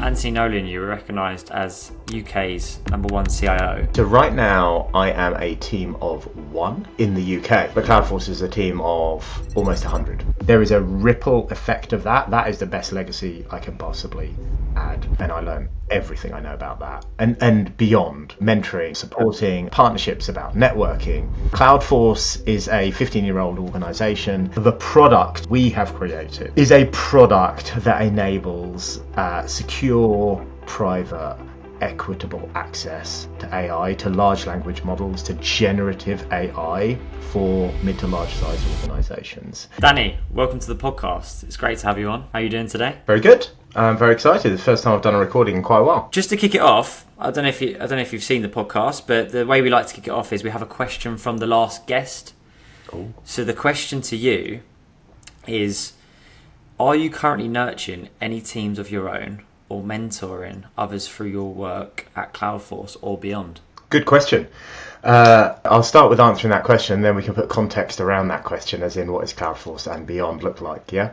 Anthony Nolan, you were recognised as UK's #1 CIO. So right now I am a team of 1 in the UK, but Cloudforce is a team of almost 100. There is a ripple effect of that. That is the best legacy I can possibly add, and I learn everything I know about that and beyond: mentoring, supporting, partnerships, about networking. Cloudforce is a 15-year-old organization. The product we have created is a product that enables secure, private, equitable access to AI, to large language models, to generative AI for mid to large size organizations. Danny, welcome to the podcast. It's great to have you on. How are you doing today? Very good. I'm very excited. It's the first time I've done a recording in quite a while. Just to kick it off, I don't know if you've seen the podcast, but the way we like to kick it off is we have a question from the last guest. Ooh. So the question to you is, are you currently nurturing any teams of your own or mentoring others through your work at Cloudforce or beyond? Good question. I'll start with answering that question, then we can put context around that question, as in what does Cloudforce and beyond look like, yeah?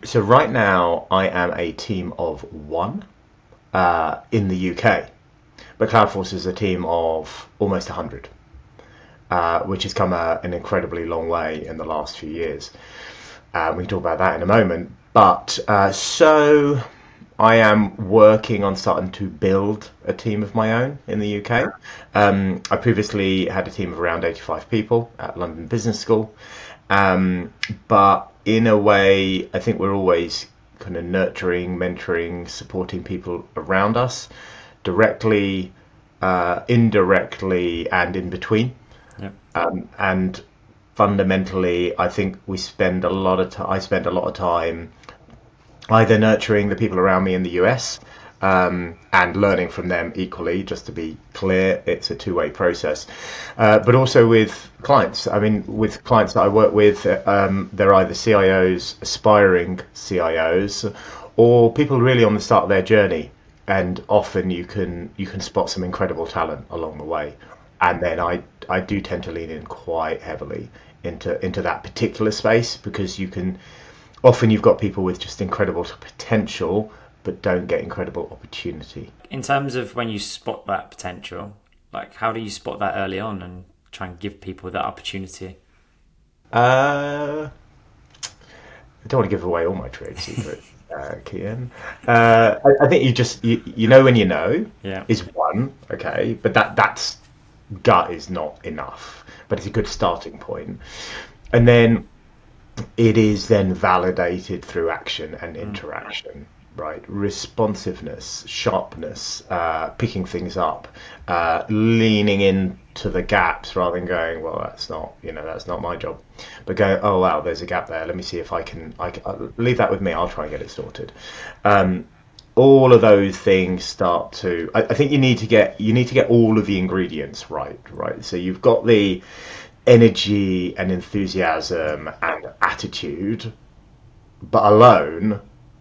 So right now I am a team of 1 in the UK, but Cloudforce is a team of almost 100, which has come an incredibly long way in the last few years. We can talk about that in a moment, but so I am working on starting to build a team of my own in the UK. I previously had a team of around 85 people at London Business School, but in a way, I think we're always kind of nurturing, mentoring, supporting people around us, directly, indirectly, and in between. Yep. And fundamentally, I think I spend a lot of time either nurturing the people around me in the US and learning from them equally. Just to be clear, it's a two-way process. But also with clients. I mean, with clients that I work with, they're either CIOs, aspiring CIOs, or people really on the start of their journey. And often you can spot some incredible talent along the way. And then I do tend to lean in quite heavily into that particular space, because often you've got people with just incredible potential but don't get incredible opportunity. In terms of when you spot that potential, like how do you spot that early on and try and give people that opportunity? I don't want to give away all my trade secrets, Kian. I think you know when you know, yeah, is one, okay, but that's gut is not enough, but it's a good starting point. And then it is then validated through action and interaction, right? Responsiveness, sharpness, picking things up, leaning into the gaps rather than going, well, that's not my job, but going, oh wow, there's a gap there. Let me see if I can leave that with me. I'll try and get it sorted. All of those things start to. I think you need to get all of the ingredients right. So you've got the energy and enthusiasm and attitude, but alone,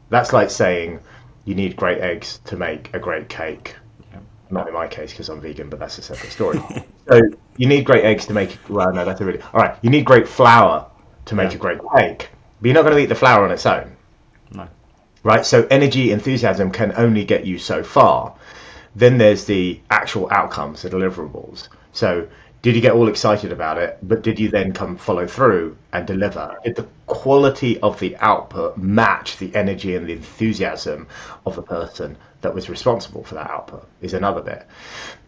that's like saying you need great eggs to make a great cake. Yeah. Not in my case because I'm vegan, but that's a separate story. So you need great eggs to make. Well, no, that's a really. All right, you need great flour to make a great cake, but you're not going to eat the flour on its own. No. Right. So energy, enthusiasm can only get you so far. Then there's the actual outcomes, the deliverables. So did you get all excited about it, but did you then follow through and deliver? Did the quality of the output match the energy and the enthusiasm of the person that was responsible for that output is another bit.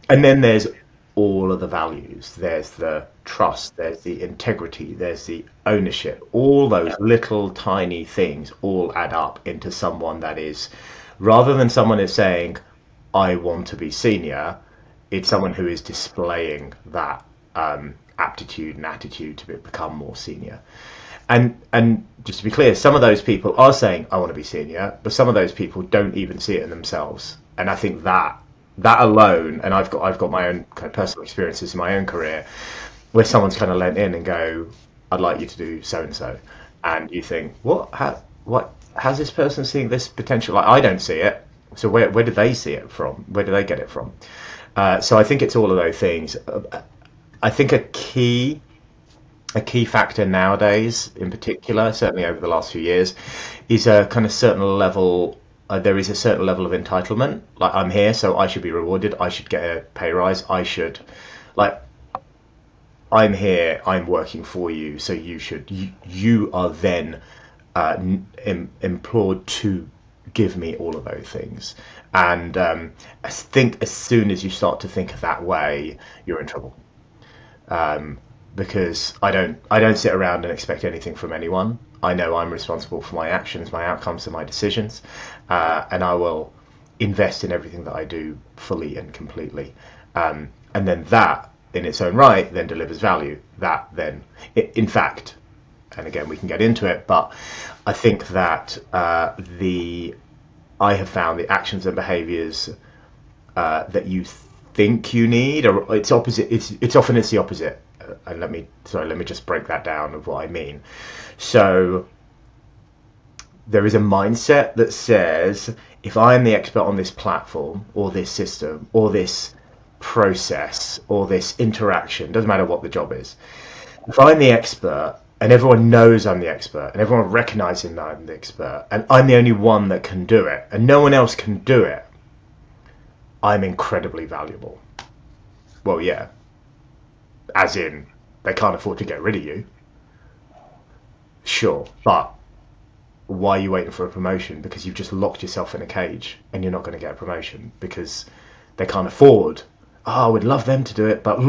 And then there's all of the values. There's the trust, there's the integrity, there's the ownership. All those little tiny things all add up into someone that is, rather than someone is saying, I want to be senior, it's someone who is displaying that aptitude and attitude to become more senior. And just to be clear, some of those people are saying, I want to be senior, but some of those people don't even see it in themselves. And I think that alone, and I've got my own kind of personal experiences in my own career, where someone's kind of lent in and go, I'd like you to do so and so, and you think, what how's this person seeing this potential? Like, I don't see it. So where did they see it from? Where do they get it from? So I think it's all of those things. I think a key factor nowadays, in particular, certainly over the last few years, is a kind of certain level there is a certain level of entitlement. Like, I'm here, so I should be rewarded. I should get a pay rise. Like, I'm here, I'm working for you, so you are then implored to give me all of those things. And I think as soon as you start to think of that way, you're in trouble. Because I don't sit around and expect anything from anyone. I know I'm responsible for my actions, my outcomes, and my decisions, and I will invest in everything that I do fully and completely. And then that, in its own right, then delivers value. That then, in fact, and again we can get into it, but I think that I have found the actions and behaviours that you think you need, or it's opposite. It's often the opposite. And let me just break that down of what I mean. So there is a mindset that says, if I am the expert on this platform or this system or this process or this interaction, doesn't matter what the job is, if I'm the expert and everyone knows I'm the expert and everyone recognizes that I'm the expert and I'm the only one that can do it and no one else can do it, I'm incredibly valuable. Well, yeah. As in, they can't afford to get rid of you. Sure, but why are you waiting for a promotion? Because you've just locked yourself in a cage and you're not going to get a promotion because they can't afford. Oh, I would love them to do it, but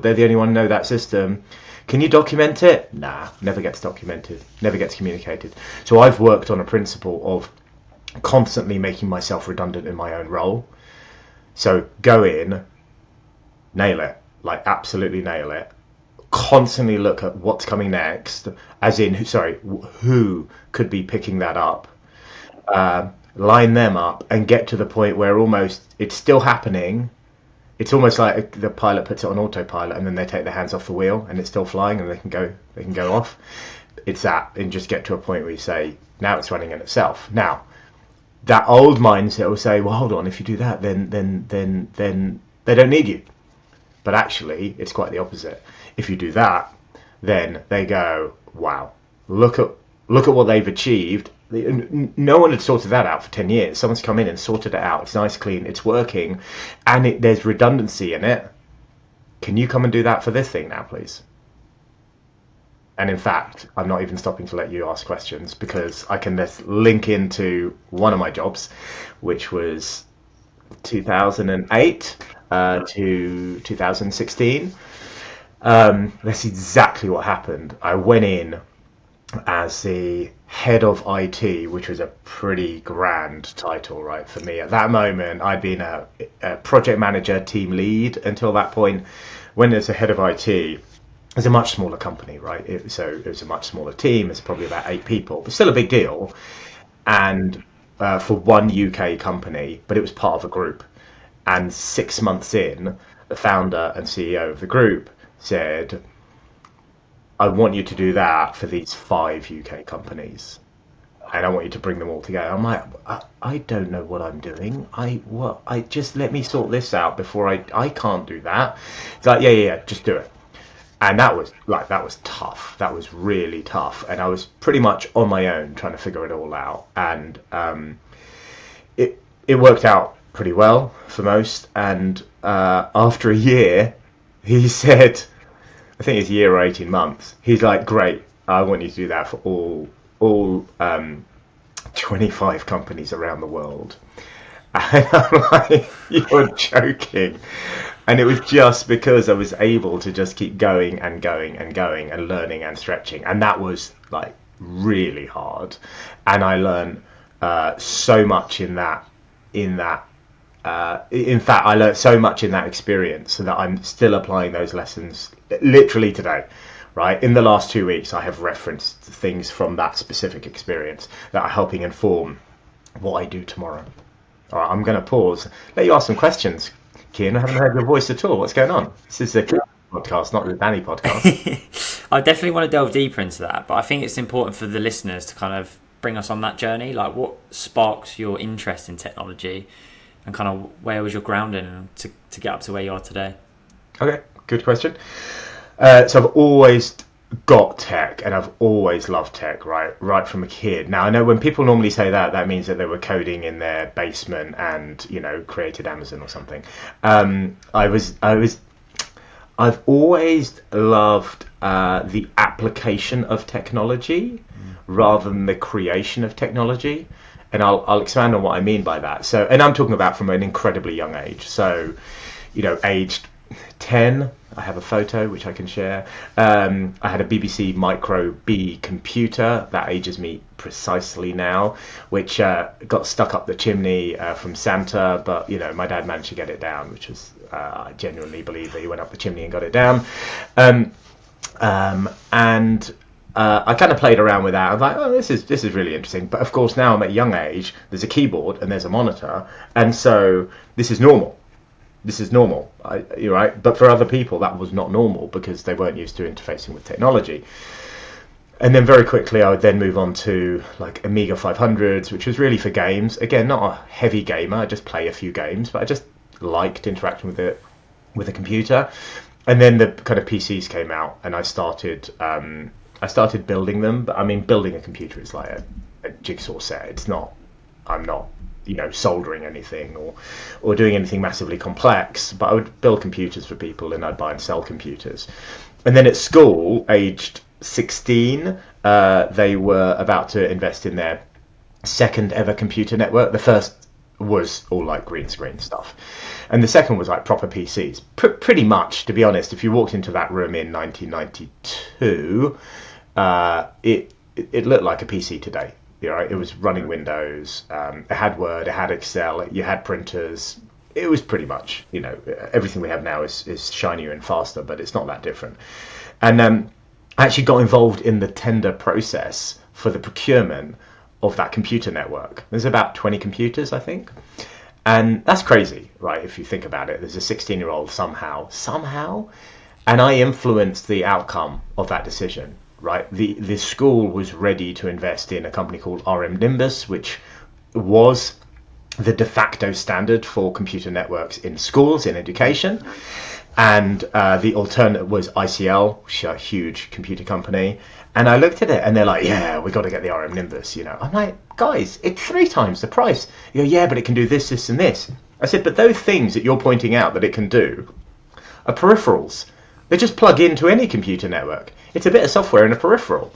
they're the only one who know that system. Can you document it? Nah, never gets documented, never gets communicated. So I've worked on a principle of constantly making myself redundant in my own role. So go in, nail it. Like, absolutely nail it. Constantly look at what's coming next, as in, who could be picking that up, line them up, and get to the point where almost it's still happening. It's almost like the pilot puts it on autopilot, and then they take their hands off the wheel, and it's still flying, and they can go off. It's that, and just get to a point where you say, now it's running in itself. Now, that old mindset will say, well, hold on, if you do that, then they don't need you. But actually, it's quite the opposite. If you do that, then they go, wow, look at what they've achieved. No one had sorted that out for 10 years. Someone's come in and sorted it out. It's nice, clean, it's working, and there's redundancy in it. Can you come and do that for this thing now, please? And in fact, I'm not even stopping to let you ask questions because I can just link into one of my jobs, which was 2008 to 2016. That's exactly what happened. I went in as the head of IT, which was a pretty grand title, right, for me. At that moment, I'd been a project manager, team lead until that point. When as a head of IT, it's a much smaller company, right? So it was a much smaller team. It's probably about 8 people, but still a big deal. And for one UK company, but it was part of a group. And 6 months in, the founder and CEO of the group said, I want you to do that for these 5 UK companies. And I want you to bring them all together. I'm like, I don't know what I'm doing. I just let me sort this out before I can't do that. It's like, yeah, just do it. And that was tough. That was really tough. And I was pretty much on my own trying to figure it all out. And it worked out pretty well for most. And after a year, he said, I think it's a year or 18 months. He's like, great, I want you to do that for all 25 companies around the world. And I'm like, you're joking. And it was just because I was able to just keep going and going and going and learning and stretching. And that was like really hard. And I learned so much in that. In fact, I learned so much in that experience so that I'm still applying those lessons literally today. Right? In the last 2 weeks, I have referenced things from that specific experience that are helping inform what I do tomorrow. All right, I'm going to pause, let you ask some questions. Cian, I haven't heard your voice at all. What's going on? This is the podcast, not the Danny podcast. I definitely want to delve deeper into that, but I think it's important for the listeners to kind of bring us on that journey. Like, what sparks your interest in technology, and kind of where was your grounding to get up to where you are today? Okay, good question. So I've always got tech, and I've always loved tech, right from a kid. Now I know when people normally say that, that means that they were coding in their basement and created Amazon or something. I've always loved the application of technology rather than the creation of technology. And I'll expand on what I mean by that. So, and I'm talking about from an incredibly young age. So, aged 10, I have a photo which I can share. I had a BBC Micro B computer that ages me precisely now, which got stuck up the chimney from Santa, but my dad managed to get it down, which was I genuinely believe that he went up the chimney and got it down. And I kind of played around with that. I was like, oh, this is really interesting. But of course, now I'm at a young age. There's a keyboard and there's a monitor, and so this is normal. This is normal, you're right. But for other people, that was not normal because they weren't used to interfacing with technology. And then very quickly, I would then move on to like Amiga 500s, which was really for games. Again, not a heavy gamer. I just play a few games, but I just liked interacting with a computer. And then the kind of PCs came out, and I started building them. But I mean, building a computer is like a jigsaw set. It's not. I'm not soldering anything or doing anything massively complex, but I would build computers for people and I'd buy and sell computers. And then at school, aged 16, they were about to invest in their second ever computer network. The first was all like green screen stuff, and the second was like proper PCs. Pretty much, to be honest, if you walked into that room in 1992, it looked like a PC today. It was running Windows. It had Word. It had Excel. You had printers. It was pretty much, everything we have now is shinier and faster, but it's not that different. And I actually got involved in the tender process for the procurement of that computer network. There's about 20 computers, I think. And that's crazy, right? If you think about it, there's a 16-year-old somehow, and I influenced the outcome of that decision. Right, the school was ready to invest in a company called RM Nimbus, which was the de facto standard for computer networks in schools, in education. And the alternate was ICL, which is a huge computer company. And I looked at it and they're like, yeah, we got to get the RM Nimbus. I'm like, guys, it's 3 times the price. You go, yeah, but it can do this, this, and this. I said, but those things that you're pointing out that it can do are peripherals. They just plug into any computer network. It's a bit of software in a peripheral.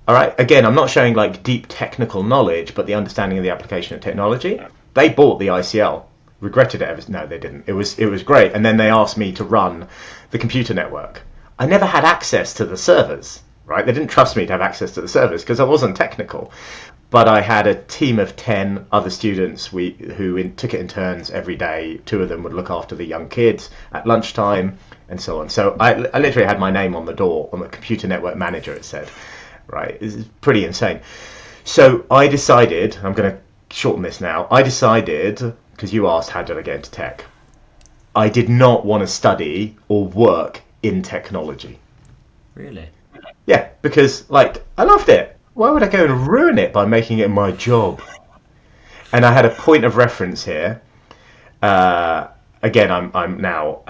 All right. Again, I'm not showing like deep technical knowledge, but the understanding of the application of technology. They bought the ICL, regretted it ever. No, they didn't. It was great. And then they asked me to run the computer network. I never had access to the servers. Right. They didn't trust me to have access to the servers because I wasn't technical. But I had a team of 10 other students who took it in turns every day. 2 of them would look after the young kids at lunchtime and so on. So I literally had my name on the door, on the computer network manager, it said. Right, it's pretty insane. So I decided, I'm going to shorten this now, I decided, because you asked how did I get into tech, I did not want to study or work in technology. Really? Yeah, because I loved it. Why would I go and ruin it by making it my job? And I had a point of reference here. Again, I'm now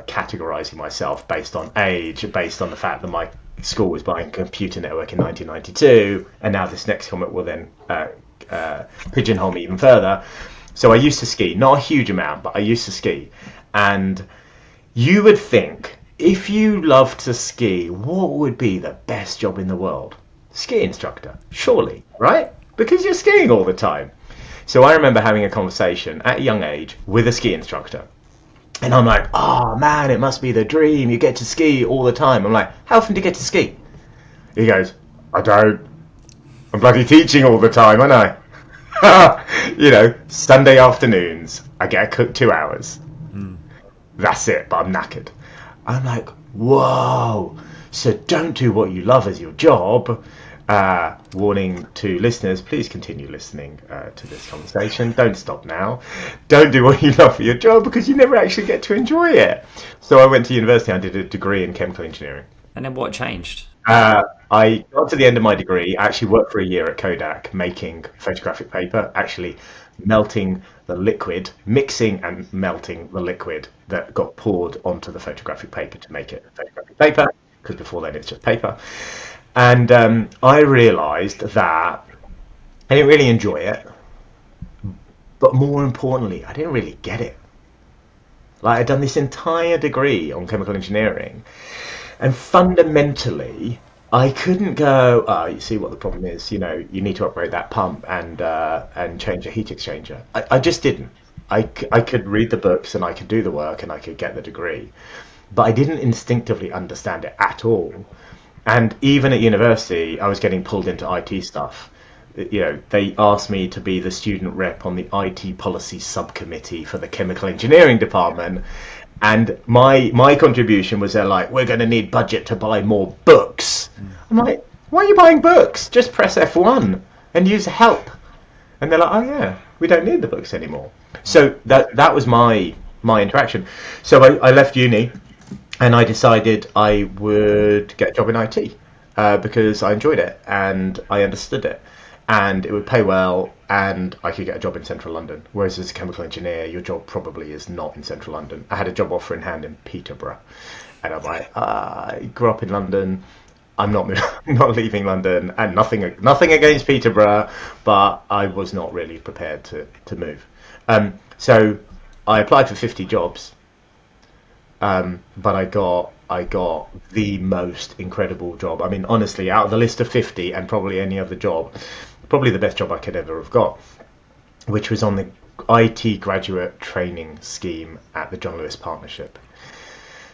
categorizing myself based on age, based on the fact that my school was buying a computer network in 1992, and now this next comment will then pigeonhole me even further. So I used to ski, not a huge amount, but I used to ski. And you would think, if you love to ski, what would be the best job in the world? Ski instructor, surely, right? Because you're skiing all the time. So I remember having a conversation at a young age with a ski instructor. And I'm like, oh man, it must be the dream. You get to ski all the time. I'm like, how often do you get to ski? He goes, I don't. I'm bloody teaching all the time, aren't I? Sunday afternoons, I get cooked 2 hours. That's it, but I'm knackered. I'm like, whoa. So don't do what you love as your job. Warning to listeners, please continue listening to this conversation. Don't stop now. Don't do what you love for your job because you never actually get to enjoy it. So I went to university. I did a degree in chemical engineering. And then what changed? I got to the end of my degree. I actually worked for a year at Kodak making photographic paper, actually melting the liquid, mixing and melting the liquid that got poured onto the photographic paper to make it photographic paper. because before then it's just paper. And I realised that I didn't really enjoy it, but more importantly, I didn't really get it. Like, I'd done this entire degree on chemical engineering, and fundamentally, I couldn't go, oh, you see what the problem is, you need to operate that pump and change a heat exchanger. I just didn't. I could read the books and I could do the work and I could get the degree, but I didn't instinctively understand it at all. And even at university, I was getting pulled into IT stuff. They asked me to be the student rep on the IT policy subcommittee for the chemical engineering department. And my contribution was, they're like, we're going to need budget to buy more books. I'm like, why are you buying books? Just press F1 and use help. And they're like, oh yeah, we don't need the books anymore. So that was my interaction. So I left uni and I decided I would get a job in IT because I enjoyed it and I understood it. And it would pay well, and I could get a job in central London. Whereas as a chemical engineer, your job probably is not in central London. I had a job offer in hand in Peterborough, and I'm like, I grew up in London. I'm not not leaving London, and nothing against Peterborough, but I was not really prepared to move. So I applied for 50 jobs, but I got the most incredible job. I mean, honestly, out of the list of 50 and probably any other job, probably the best job I could ever have got, which was on the IT graduate training scheme at the John Lewis Partnership.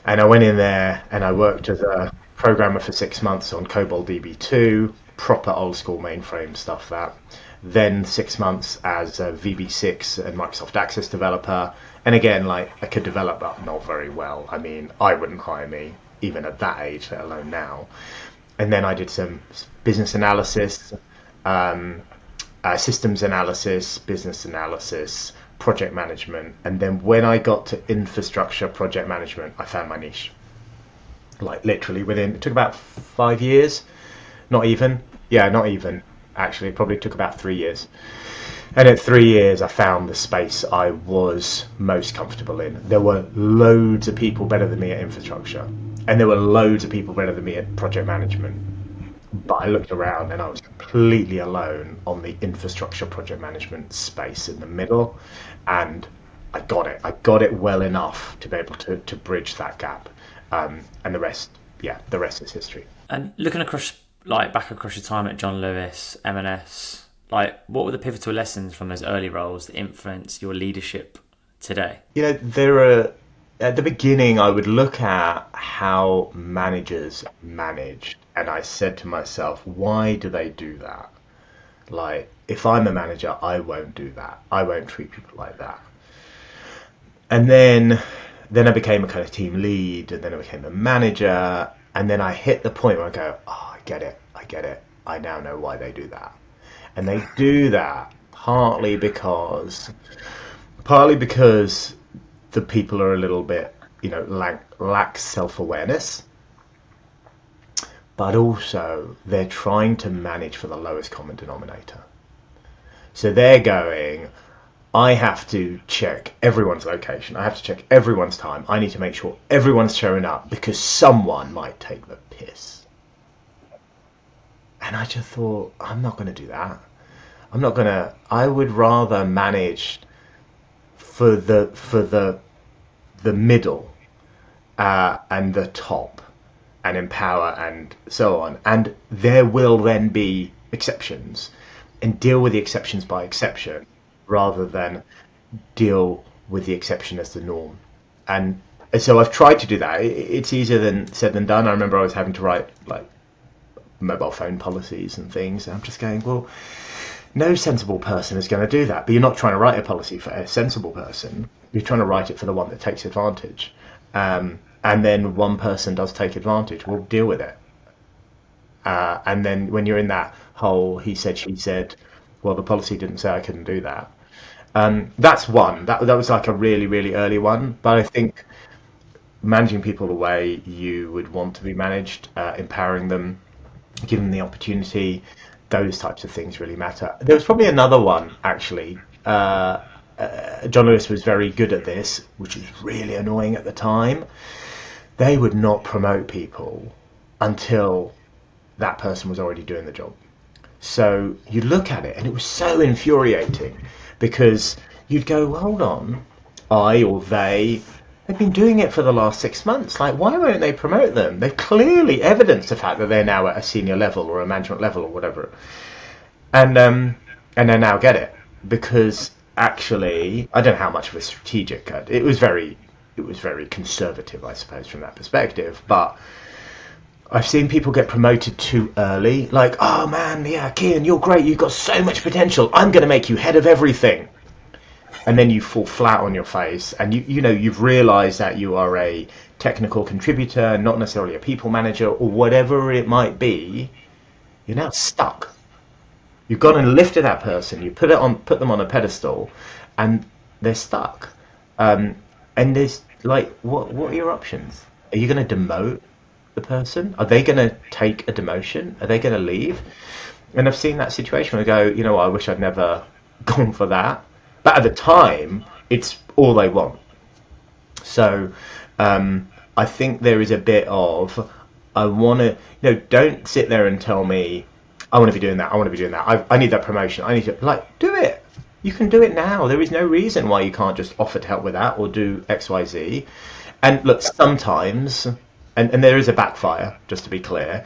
And I went in there and I worked as a programmer for 6 months on COBOL DB2, proper old school mainframe stuff that. Then 6 months as a VB6 and Microsoft Access developer. And again, like, I could develop that not very well. I mean, I wouldn't hire me even at that age, let alone now. And then I did some business analysis, systems analysis, business analysis, project management. And then when I got to infrastructure project management, I found my niche. Like, literally it took about 5 years, not even. Actually, it probably took about 3 years. And at 3 years, I found the space I was most comfortable in. There were loads of people better than me at infrastructure, and there were loads of people better than me at project management. But I looked around and I was completely alone on the infrastructure project management space in the middle, and I got it. I got it well enough to be able to bridge that gap. And the rest is history. And looking across, back across your time at John Lewis, M&S, what were the pivotal lessons from those early roles that influenced your leadership today? At the beginning, I would look at how managers manage, and I said to myself, why do they do that? Like, if I'm a manager, I won't do that. I won't treat people like that. And then I became a kind of team lead, and then I became a manager, and then I hit the point where I go, oh, I get it. I now know why they do that. And they do that partly because the people are a little bit, lack self-awareness, but also they're trying to manage for the lowest common denominator. So they're going, I have to check everyone's location. I have to check everyone's time. I need to make sure everyone's showing up because someone might take the piss. And I just thought, I'm not going to do that. I would rather manage for the middle and the top and empower and so on. And there will then be exceptions, and deal with the exceptions by exception rather than deal with the exception as the norm. And so I've tried to do that. It's easier said than done. I remember I was having to write mobile phone policies and things. And I'm just going, well, no sensible person is going to do that. But you're not trying to write a policy for a sensible person. You're trying to write it for the one that takes advantage. And then one person does take advantage. We'll deal with it. And then when you're in that whole he said, she said, well, the policy didn't say I couldn't do that. That's one. That was like a really, really early one. But I think managing people the way you would want to be managed, empowering them, giving them the opportunity, those types of things really matter. There was probably another one, actually. John Lewis was very good at this, which was really annoying at the time. They would not promote people until that person was already doing the job. So you look at it and it was so infuriating, because you'd go, well, hold on, I or they've been doing it for the last 6 months. Like, why won't they promote them? They've clearly evidenced the fact that they're now at a senior level or a management level or whatever. And they now get it, because actually, I don't know how much of a strategic cut. It was very conservative, I suppose, from that perspective. But I've seen people get promoted too early. Like, oh man, yeah, Kian, you're great. You've got so much potential. I'm going to make you head of everything. And then you fall flat on your face, and you've realised that you are a technical contributor, not necessarily a people manager or whatever it might be. You're now stuck. You've gone and lifted that person. You put them on a pedestal, and they're stuck. And there's like, what are your options? Are you going to demote the person? Are they going to take a demotion? Are they going to leave? And I've seen that situation where I go, I wish I'd never gone for that. But at the time, it's all they want. So I think there is a bit of, I want to, don't sit there and tell me, I want to be doing that, I need that promotion, I need to, do it. You can do it now. There is no reason why you can't just offer to help with that or do X, Y, Z. And look, sometimes, and there is a backfire, just to be clear,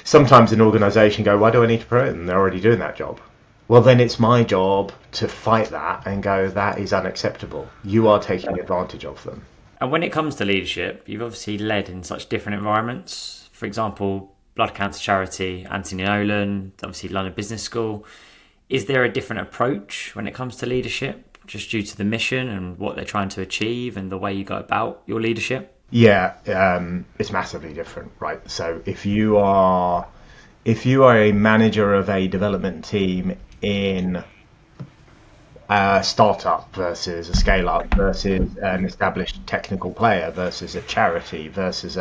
sometimes an organisation go, why do I need to promote them? They're already doing that job. Well, then it's my job to fight that and go, that is unacceptable. You are taking advantage of them. And when it comes to leadership, you've obviously led in such different environments. For example, blood cancer charity, Anthony Nolan, obviously London Business School. Is there a different approach when it comes to leadership, just due to the mission and what they're trying to achieve and the way you go about your leadership? Yeah, it's massively different, right? So if you are a manager of a development team in a startup versus a scale-up versus an established technical player versus a charity versus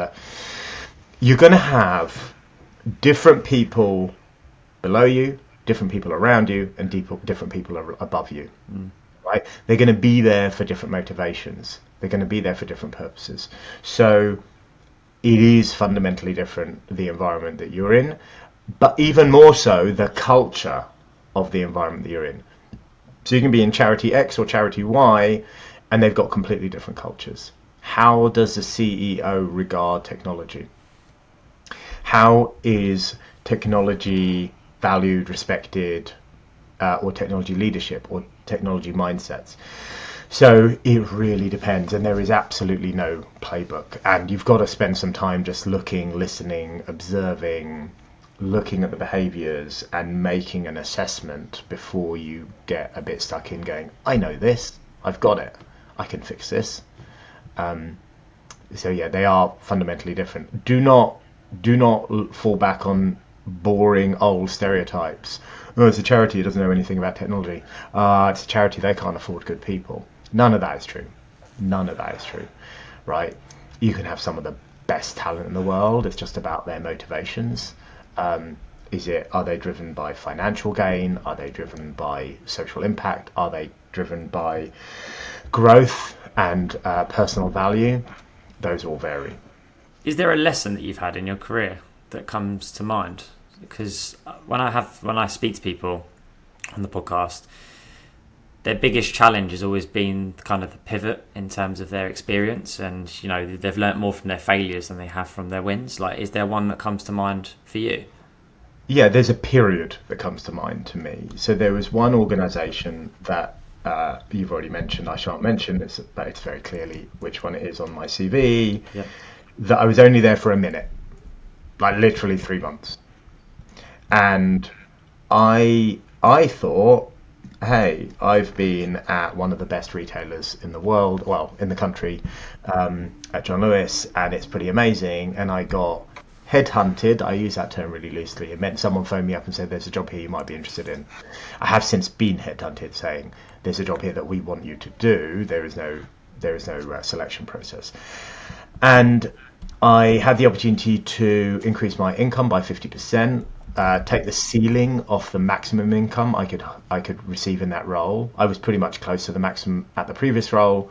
you're going to have different people below you, different people around you, and different people above you, right? They're going to be there for different motivations. They're going to be there for different purposes. So it is fundamentally different, the environment that you're in, but even more so, the culture of the environment that you're in. So you can be in charity X or charity Y, and they've got completely different cultures. How does the CEO regard technology? How is technology valued, respected, or technology leadership or technology mindsets? So it really depends, and there is absolutely no playbook. And you've got to spend some time just looking, listening, observing, looking at the behaviours and making an assessment before you get a bit stuck in going, I know this, I've got it, I can fix this. So yeah, they are fundamentally different. Do not fall back on boring old stereotypes. Oh, it's a charity, it doesn't know anything about technology. It's a charity, they can't afford good people. None of that is true. Right? You can have some of the best talent in the world. It's just about their motivations. Are they driven by financial gain? Are they driven by social impact? Are they driven by growth and personal value? Those all vary. Is there a lesson that you've had in your career that comes to mind? Because when I speak to people on the podcast, their biggest challenge has always been kind of the pivot in terms of their experience, and they've learnt more from their failures than they have from their wins. Is there one that comes to mind for you? Yeah, there's a period that comes to mind to me. So there was one organisation that you've already mentioned. I shan't mention it, but it's very clearly which one it is on my CV. Yeah. That I was only there for a minute, literally 3 months, and I thought, hey, I've been at one of the best retailers in the world, well, in the country, at John Lewis, and it's pretty amazing. And I got headhunted. I use that term really loosely. It meant someone phoned me up and said, there's a job here you might be interested in. I have since been headhunted, saying, there's a job here that we want you to do. There is no selection process. And I had the opportunity to increase my income by 50%. Take the ceiling off the maximum income I could receive in that role. I was pretty much close to the maximum at the previous role.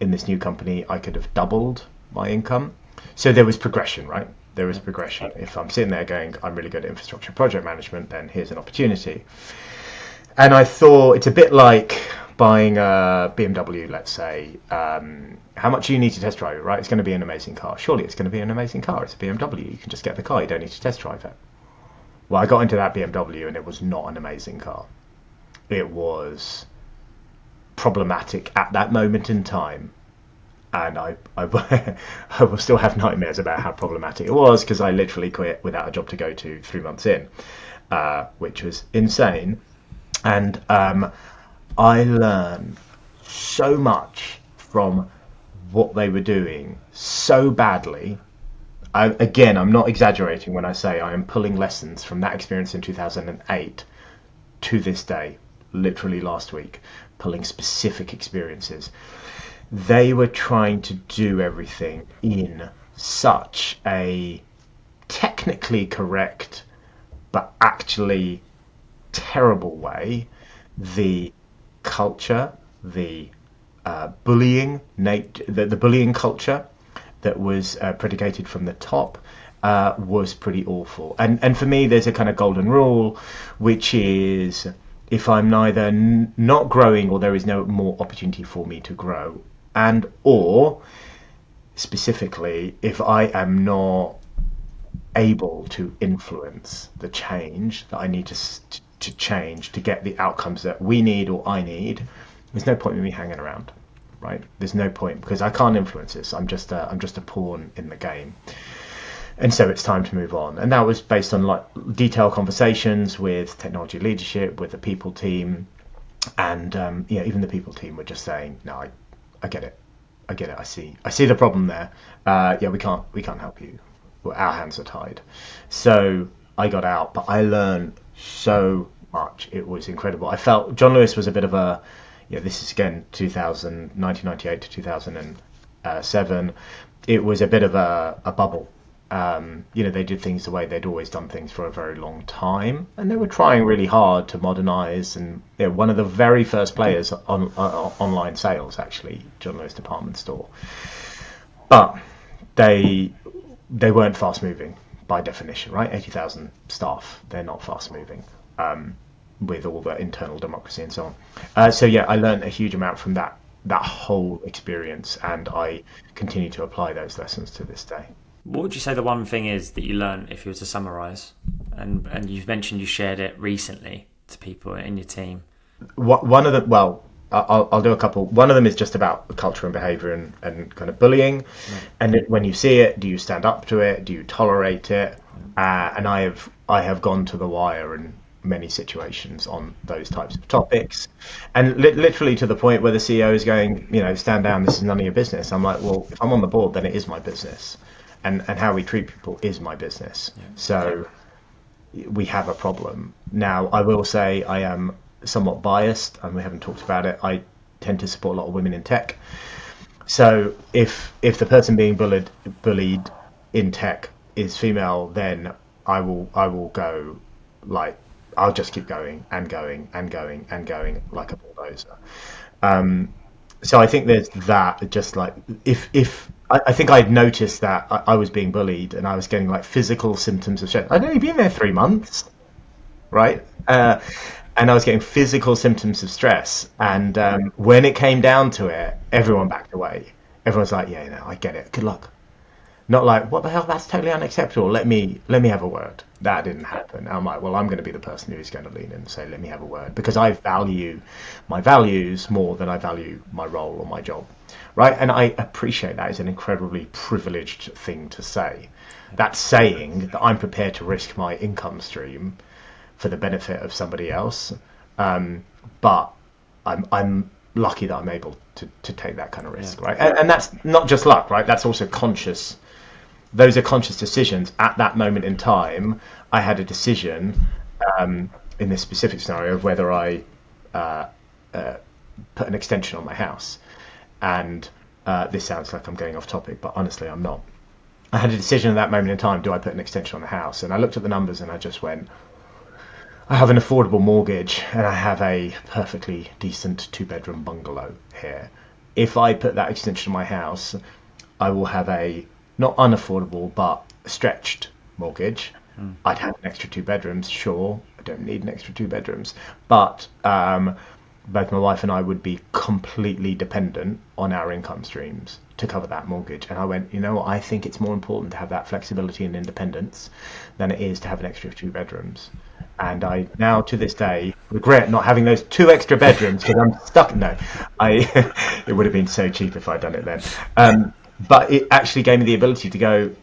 In this new company, I could have doubled my income. So there was progression, right? There is progression. If I'm sitting there going, I'm really good at infrastructure project management, then here's an opportunity. And I thought it's a bit like buying a BMW, let's say. How much do you need to test drive it, right? It's going to be an amazing car. Surely it's going to be an amazing car. It's a BMW. You can just get the car. You don't need to test drive it. Well, I got into that BMW and it was not an amazing car. It was problematic at that moment in time. And I will still have nightmares about how problematic it was, because I literally quit without a job to go to 3 months in, which was insane. And I learned so much from what they were doing so badly. Again, I'm not exaggerating when I say I am pulling lessons from that experience in 2008 to this day, literally last week, pulling specific experiences. They were trying to do everything in such a technically correct but actually terrible way. The culture, the bullying, the bullying culture that was predicated from the top was pretty awful. And for me, there's a kind of golden rule, which is if I'm neither not growing or there is no more opportunity for me to grow, and or specifically if I am not able to influence the change that I need to change to get the outcomes that we need or I need, there's no point in me hanging around, right? There's no point, because I can't influence this. I'm just a pawn in the game. And so it's time to move on. And that was based on like detailed conversations with technology leadership, with the people team, and even the people team were just saying, no, I get it. I see the problem there. We can't help you. Our hands are tied. So I got out, but I learned so much. It was incredible. I felt John Lewis was a bit of a, this is again 1998 to 2007. It was a bit of a bubble. They did things the way they'd always done things for a very long time, and they were trying really hard to modernize. And one of the very first players on online sales, actually, John Lewis department store. But they weren't fast moving by definition, right? 80,000 staff, they're not fast moving, with all the internal democracy and so on. I learned a huge amount from that whole experience, and I continue to apply those lessons to this day. What would you say the one thing is that you learned, if you were to summarise? And you've mentioned you shared it recently to people in your team. One of them, I'll do a couple. One of them is just about culture and behaviour and kind of bullying. Yeah. And when you see it, do you stand up to it? Do you tolerate it? And I have gone to the wire in many situations on those types of topics, and literally to the point where the CEO is going, stand down, this is none of your business. I'm like, well, if I'm on the board, then it is my business. And how we treat people is my business. Yeah. So we have a problem. Now, I will say I am somewhat biased, and we haven't talked about it. I tend to support a lot of women in tech. So if the person being bullied in tech is female, then I will go, like, I'll just keep going and going and going and going like a bulldozer. So I think there's that. Just like if I think I'd noticed that I was being bullied and I was getting like physical symptoms of stress. I'd only been there 3 months, right? And I was getting physical symptoms of stress. And when it came down to it, everyone backed away. Everyone's like, I get it. Good luck. Not like, what the hell? That's totally unacceptable. Let me have a word. That didn't happen. I'm like, well, I'm going to be the person who's going to lean in and say, let me have a word, because I value my values more than I value my role or my job, right? And I appreciate that is an incredibly privileged thing to say. That's saying that I'm prepared to risk my income stream for the benefit of somebody else. But I'm lucky that I'm able to take that kind of risk, right? And that's not just luck, right? That's also conscious. Those are conscious decisions. At that moment in time, I had a decision in this specific scenario of whether I put an extension on my house. And this sounds like I'm going off topic, but honestly, I'm not. I had a decision at that moment in time, do I put an extension on the house? And I looked at the numbers and I just went, I have an affordable mortgage and I have a perfectly decent 2-bedroom bungalow here. If I put that extension on my house, I will have a not unaffordable, but stretched mortgage, I'd have an extra 2 bedrooms. Sure, I don't need an extra 2 bedrooms, but both my wife and I would be completely dependent on our income streams to cover that mortgage. And I went, you know what, I think it's more important to have that flexibility and independence than it is to have an extra 2 bedrooms. And I now, to this day, regret not having those 2 extra bedrooms because I'm stuck. No, it would have been so cheap if I'd done it then. But it actually gave me the ability to go,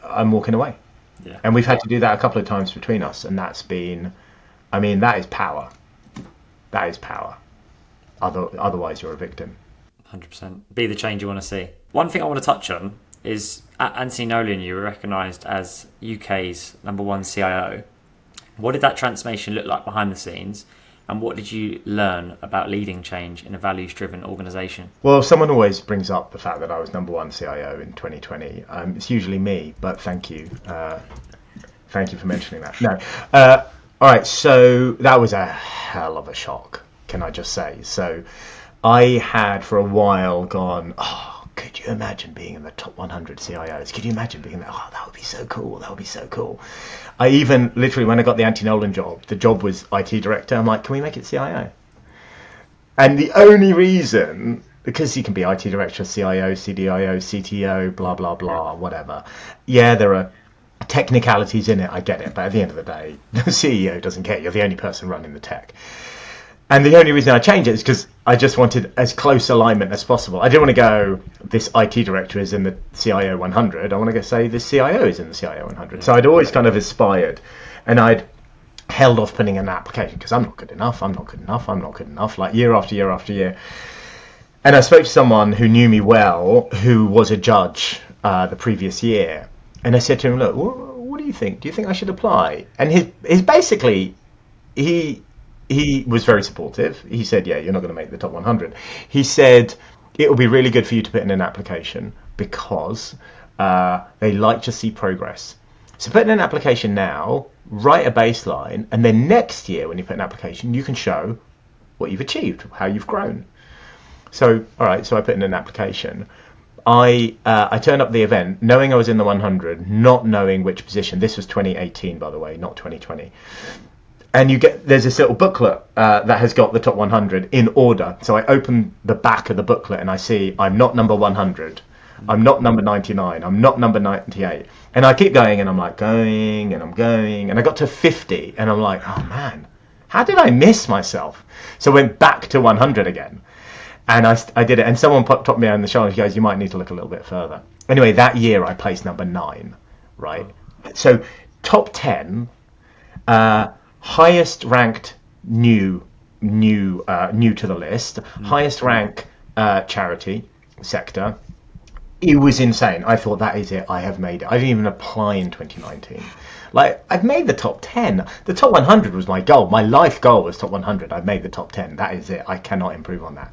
I'm walking away. Yeah. And we've had to do that a couple of times between us. And that's been, I mean, that is power. That is power. Otherwise, you're a victim. 100%. Be the change you want to see. One thing I want to touch on is at Anthony Nolan, you were recognised as UK's #1 CIO. What did that transformation look like behind the scenes? And what did you learn about leading change in a values-driven organisation? Well, someone always brings up the fact that I was #1 CIO in 2020. It's usually me, but thank you. Thank you for mentioning that. No. All right, so that was a hell of a shock, can I just say. So I had for a while gone, could you imagine being in the top 100 CIOs? Could you imagine being there? Oh, that would be so cool. That would be so cool. I even, literally, when I got the Anthony Nolan job, the job was IT director. I'm like, can we make it CIO? And the only reason, because you can be IT director, CIO, CDIO, CTO, blah, blah, blah, whatever. Yeah, there are technicalities in it. I get it. But at the end of the day, the CEO doesn't care. You're the only person running the tech. And the only reason I changed it is because I just wanted as close alignment as possible. I didn't want to go, this IT director is in the CIO 100. I want to go say, this CIO is in the CIO 100. So I'd always kind of aspired. And I'd held off putting in an application because I'm not good enough, like year after year after year. And I spoke to someone who knew me well, who was a judge the previous year. And I said to him, look, what do you think? Do you think I should apply? And his basically, he was very supportive. He said, yeah, you're not going to make the top 100. He said, it will be really good for you to put in an application because they like to see progress. So put in an application now, write a baseline, and then next year when you put an application, you can show what you've achieved, how you've grown. So, all right, so I put in an application. I turned up the event knowing I was in the 100, not knowing which position. This was 2018, by the way, not 2020. And there's this little booklet that has got the top 100 in order. So I open the back of the booklet and I see I'm not number 100. I'm not number 99. I'm not number 98. And I keep going and I'm like going and I'm going. And I got to 50 and I'm like, oh man, how did I miss myself? So I went back to 100 again. And I did it. And someone topped me on the shoulder and goes, you might need to look a little bit further. Anyway, that year I placed number 9, right? So top 10, highest ranked new to the list, highest rank charity sector. It was insane. I thought, that is it. I have made it. I didn't even apply in 2019. Like, I've made the top 10. The top 100 was my goal. My life goal was top 100. I've made the top 10. That is it. I cannot improve on that.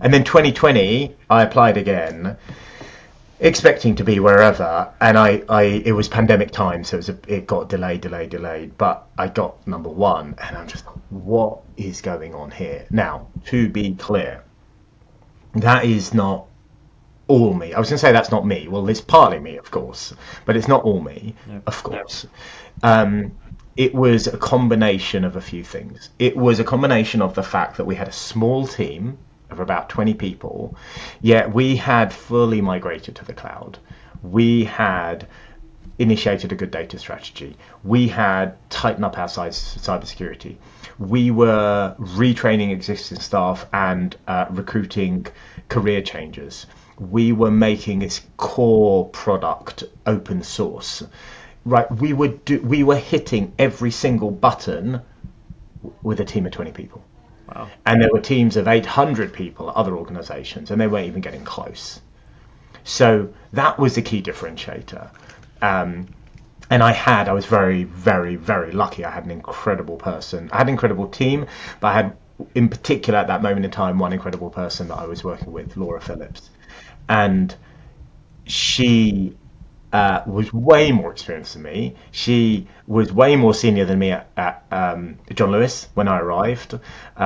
And then 2020, I applied again, expecting to be wherever, and it was pandemic time, so it got delayed, but I got number 1, and I'm just like, what is going on here? Now, to be clear, that is not all me. I was going to say that's not me. Well, it's partly me, of course, but it's not all me, of course. It was a combination of a few things. It was a combination of the fact that we had a small team of about 20 people, yet we had fully migrated to the cloud. We had initiated a good data strategy. We had tightened up our cybersecurity. We were retraining existing staff and recruiting career changers. We were making this core product open source. Right, we were hitting every single button with a team of 20 people. Wow. And there were teams of 800 people at other organizations, and they weren't even getting close. So that was the key differentiator. And I was very, very, very lucky. I had an incredible person. I had an incredible team, but I had, in particular at that moment in time, one incredible person that I was working with, Laura Phillips. And she was way more experienced than me. She was way more senior than me at John Lewis when I arrived.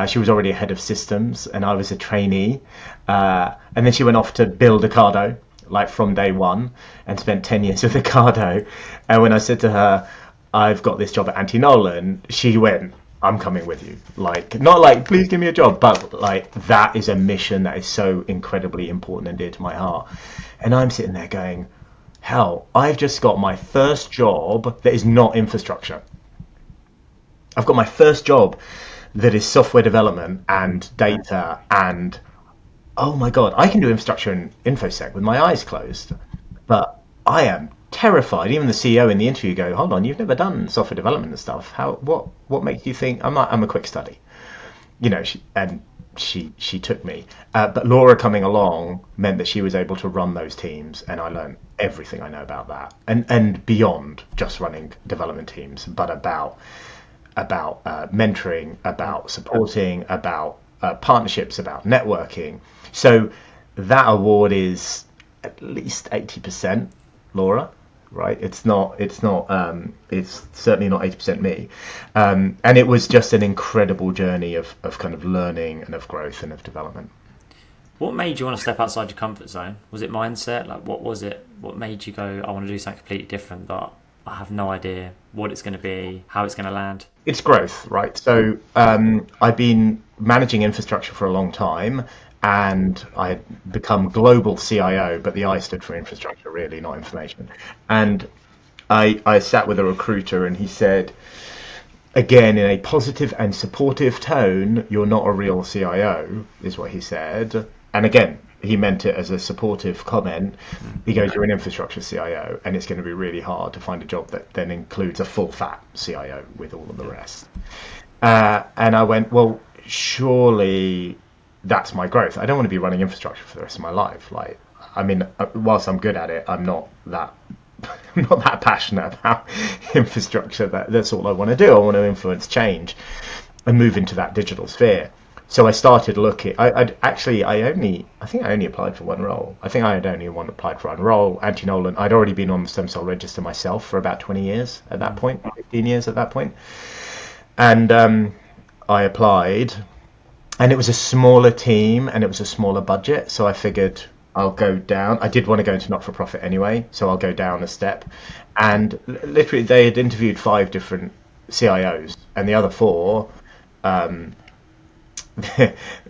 She was already a head of systems, and I was a trainee. And then she went off to build Ocado like from day one, and spent 10 years with Ocado. And when I said to her, I've got this job at Anti Nolan, she went, I'm coming with you. Like, not like, please give me a job, but like, that is a mission that is so incredibly important and dear to my heart. And I'm sitting there going, hell, I've just got my first job that is not infrastructure. I've got my first job that is software development and data, and oh my God, I can do infrastructure and infosec with my eyes closed. But I am terrified. Even the CEO in the interview go, hold on, you've never done software development and stuff. What makes you think? I'm a quick study. She took me. But Laura coming along meant that she was able to run those teams, and I learned everything I know about that, and beyond just running development teams, but about mentoring, about supporting, about partnerships, about networking. So that award is at least 80% Laura, right? It's certainly not 80% me. And it was just an incredible journey of kind of learning and of growth and of development. What made you want to step outside your comfort zone? Was it mindset? Like, what was it? What made you go, I want to do something completely different that I have no idea what it's going to be, how it's going to land? It's growth, right? So I've been managing infrastructure for a long time, and I had become global CIO, but the I stood for infrastructure, really, not information. And I sat with a recruiter, and he said, again, in a positive and supportive tone, you're not a real CIO, is what he said. And again, he meant it as a supportive comment. He goes, you're an infrastructure CIO, and it's going to be really hard to find a job that then includes a full fat CIO with all of the rest. And I went, well, surely that's my growth. I don't want to be running infrastructure for the rest of my life. Like, I mean, whilst I'm good at it, I'm not that passionate about infrastructure. That's all I want to do. I want to influence change and move into that digital sphere. So I started looking. I think I only applied for one role. I think I had only applied for one role. Anti Nolan. I'd already been on the stem cell register myself for about 20 years at that point, 15 years at that point. And I applied, and it was a smaller team and it was a smaller budget. So I figured I'll go down. I did want to go into not-for-profit anyway, so I'll go down a step. And literally, they had interviewed 5 different CIOs, and the other 4.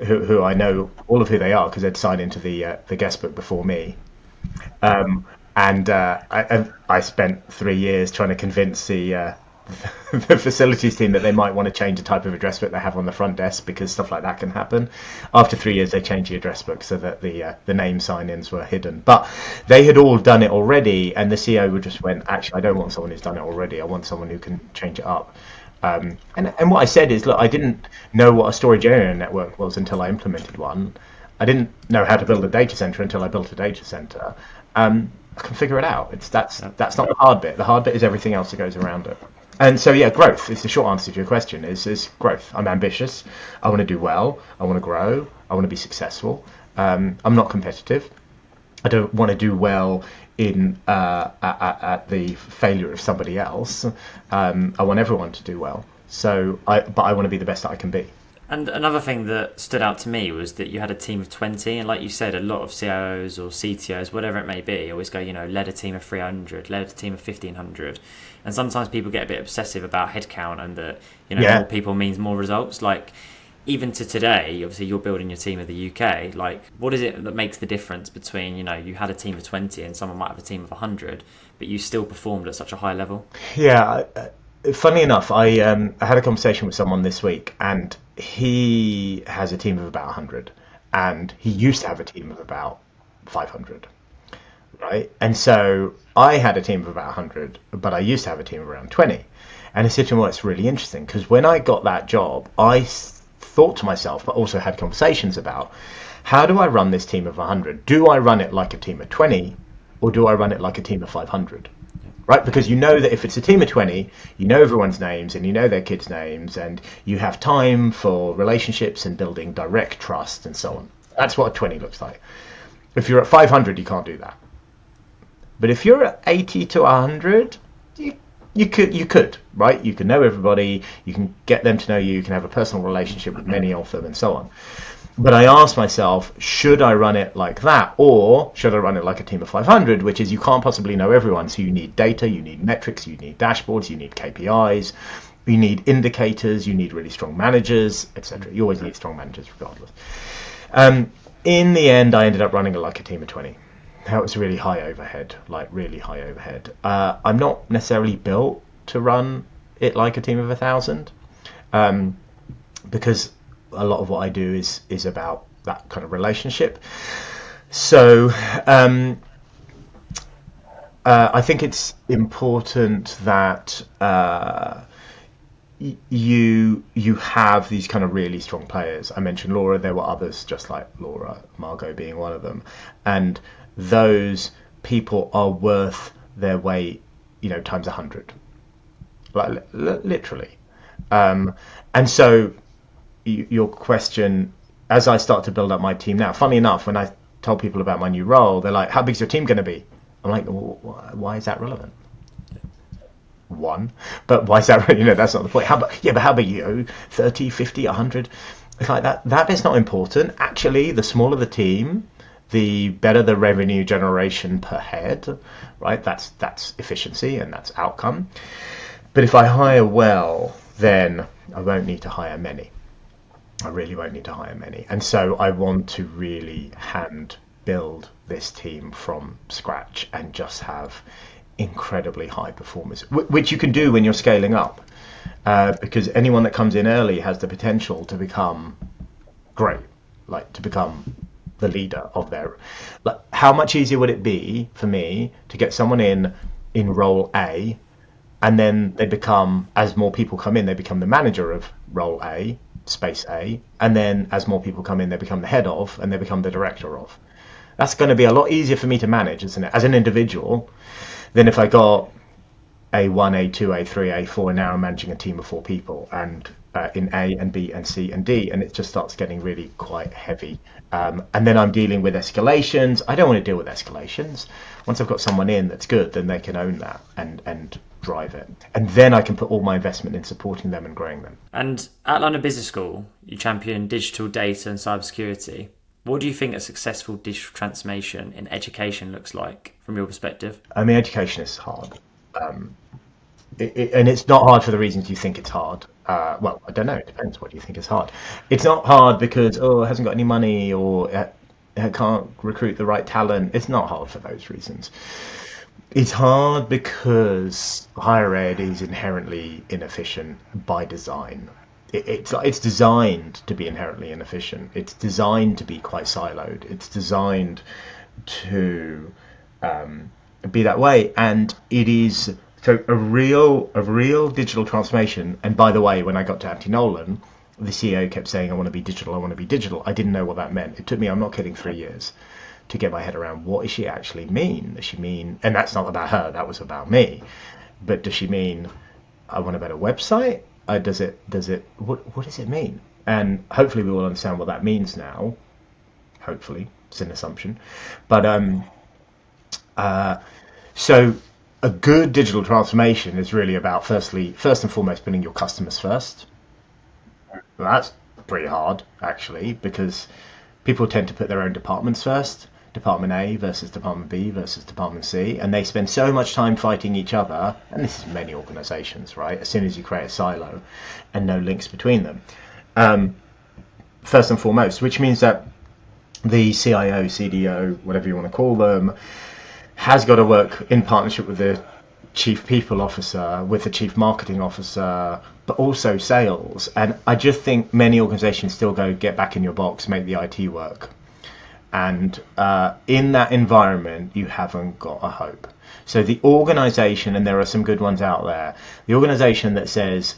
Who I know all of who they are because they'd signed into the guest book before me, and I spent 3 years trying to convince the facilities team that they might want to change the type of address book they have on the front desk, because stuff like that can happen. After 3 years, they changed the address book so that the name sign-ins were hidden. But they had all done it already, and the CEO just went, actually, I don't want someone who's done it already. I want someone who can change it up. And what I said is, look, I didn't know what a storage area network was until I implemented one. I didn't know how to build a data center until I built a data center. I can figure it out. That's not the hard bit. The hard bit is everything else that goes around it. And so, yeah, growth is the short answer to your question. Is growth. I'm ambitious. I want to do well. I want to grow. I want to be successful. I'm not competitive. I don't want to do well in at the failure of somebody else. I want everyone to do well. But I want to be the best that I can be. And another thing that stood out to me was that you had a team of 20, and like you said, a lot of CIOs or CTOs, whatever it may be, always go, led a team of 300, led a team of 1,500. And sometimes people get a bit obsessive about headcount and that, more people means more results. Like, even to today, obviously you're building your team of the UK. Like, what is it that makes the difference between, you had a team of 20 and someone might have a team of 100, but you still performed at such a high level? Yeah, funny enough, I had a conversation with someone this week, and he has a team of about 100, and he used to have a team of about 500, right? And so I had a team of about 100, but I used to have a team of around 20. And I said to him, well, it's really interesting, because when I got that job, I thought to myself, but also had conversations about, how do I run this team of 100? Do I run it like a team of 20, or do I run it like a team of 500? Right? Because you know that if it's a team of 20, you know everyone's names and you know their kids' names, and you have time for relationships and building direct trust and so on. That's what a 20 looks like. If you're at 500, you can't do that. But if you're at 80 to 100, you could, right? You can know everybody, you can get them to know you, you can have a personal relationship with many of them and so on. But I asked myself, should I run it like that, or should I run it like a team of 500, which is you can't possibly know everyone. So you need data, you need metrics, you need dashboards, you need KPIs, you need indicators, you need really strong managers, etc. You always need strong managers regardless. In the end, I ended up running it like a team of 20. That was really high overhead, like really high overhead. I'm not necessarily built to run it like a team of 1,000, because a lot of what I do is about that kind of relationship. So I think it's important that you have these kind of really strong players. I mentioned Laura. There were others just like Laura, Margot being one of them, and those people are worth their weight, times 100, like literally. And so your question, as I start to build up my team now, funny enough, when I tell people about my new role, they're like, how big's your team going to be? I'm like, well, why is that relevant? One, but why is that? That's not the point. How about you? 30, 50, 100? It's like that is not important. Actually, the smaller the team, the better the revenue generation per head, right? That's efficiency and that's outcome. But if I hire well, then I won't need to hire many. I really won't need to hire many. And so I want to really hand build this team from scratch and just have incredibly high performers, which you can do when you're scaling up, because anyone that comes in early has the potential to become great, like to become the leader of their. Like, how much easier would it be for me to get someone in role A, and then they become, as more people come in, they become the manager of role A, space A, and then as more people come in, they become the head of, and they become the director of. That's going to be a lot easier for me to manage, isn't it, as an individual, than if I got A1, A2, A3, A4, and now I'm managing a team of 4 people, and in A and B and C and D, and it just starts getting really quite heavy. And then I'm dealing with escalations. I don't want to deal with escalations. Once I've got someone in that's good, then they can own that and drive it. And then I can put all my investment in supporting them and growing them. And at London Business School, you champion digital data and cybersecurity. What do you think a successful digital transformation in education looks like from your perspective? I mean, education is hard. And it's not hard for the reasons you think it's hard. Well, I don't know. It depends. What do you think is hard? It's not hard because, it hasn't got any money, or it can't recruit the right talent. It's not hard for those reasons. It's hard because higher ed is inherently inefficient by design. It's designed to be inherently inefficient. It's designed to be quite siloed. It's designed to be that way, and it is so a real digital transformation. And by the way, when I got to Antti Nolan, the CEO kept saying, "I want to be digital. I want to be digital." I didn't know what that meant. It took me, I'm not kidding, 3 years to get my head around what does she actually mean. Does she mean, and that's not about her, that was about me, but does she mean I want a better website? What does it mean? And hopefully we will understand what that means now. Hopefully, it's an assumption, but so a good digital transformation is really about first and foremost putting your customers first. Well, that's pretty hard actually, because people tend to put their own departments first. Department A versus Department B versus Department C, and they spend so much time fighting each other, and this is many organizations, right? As soon as you create a silo and no links between them, first and foremost, which means that the CIO, CDO, whatever you want to call them, has got to work in partnership with the chief people officer, with the chief marketing officer, but also sales. And I just think many organizations still go, get back in your box, make the IT work. And in that environment, you haven't got a hope. So the organization, and there are some good ones out there, the organization that says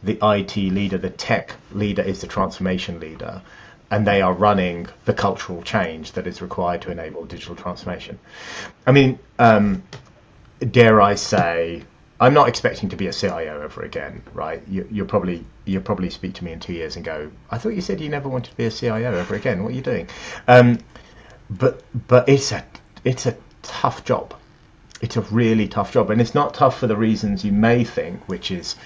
the IT leader, the tech leader is the transformation leader, and they are running the cultural change that is required to enable digital transformation. I mean, dare I say, I'm not expecting to be a CIO ever again, right? You'll probably speak to me in 2 years and go, I thought you said you never wanted to be a CIO ever again. What are you doing? But it's a tough job. It's a really tough job, and it's not tough for the reasons you may think, which is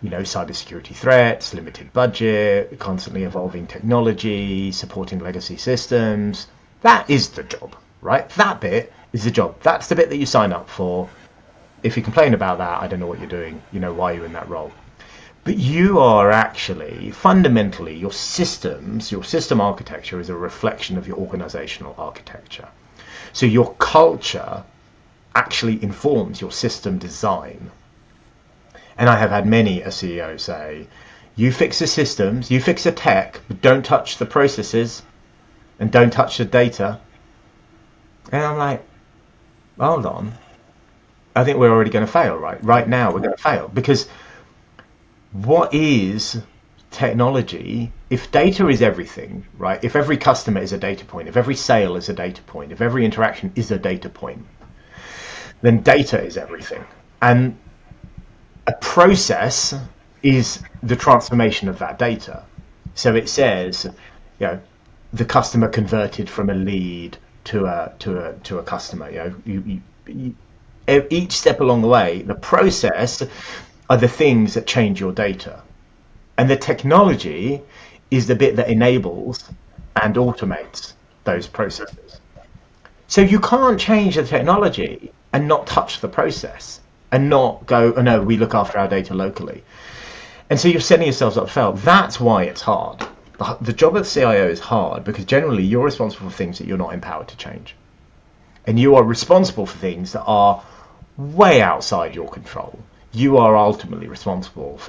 cybersecurity threats, limited budget, constantly evolving technology, supporting legacy systems. That is the job, right? That bit is the job. That's the bit that you sign up for. If you complain about that, I don't know what you're doing. Why you're in that role. But you are actually, fundamentally, your system architecture is a reflection of your organizational architecture. So your culture actually informs your system design. And I have had many a CEO say, you fix the systems, you fix the tech, but don't touch the processes and don't touch the data. And I'm like, hold on. I think we're already going to fail, right? Right now we're going to fail, because what is technology? If data is everything, right? If every customer is a data point, if every sale is a data point, if every interaction is a data point, then data is everything. And a process is the transformation of that data. So it says, the customer converted from a lead to a customer. Each step along the way, the process are the things that change your data, and the technology is the bit that enables and automates those processes. So you can't change the technology and not touch the process and not go, oh no, we look after our data locally. And so you're setting yourselves up to fail. That's why it's hard. The job of the CIO is hard because generally you're responsible for things that you're not empowered to change. And you are responsible for things that are way outside your control. You are ultimately responsible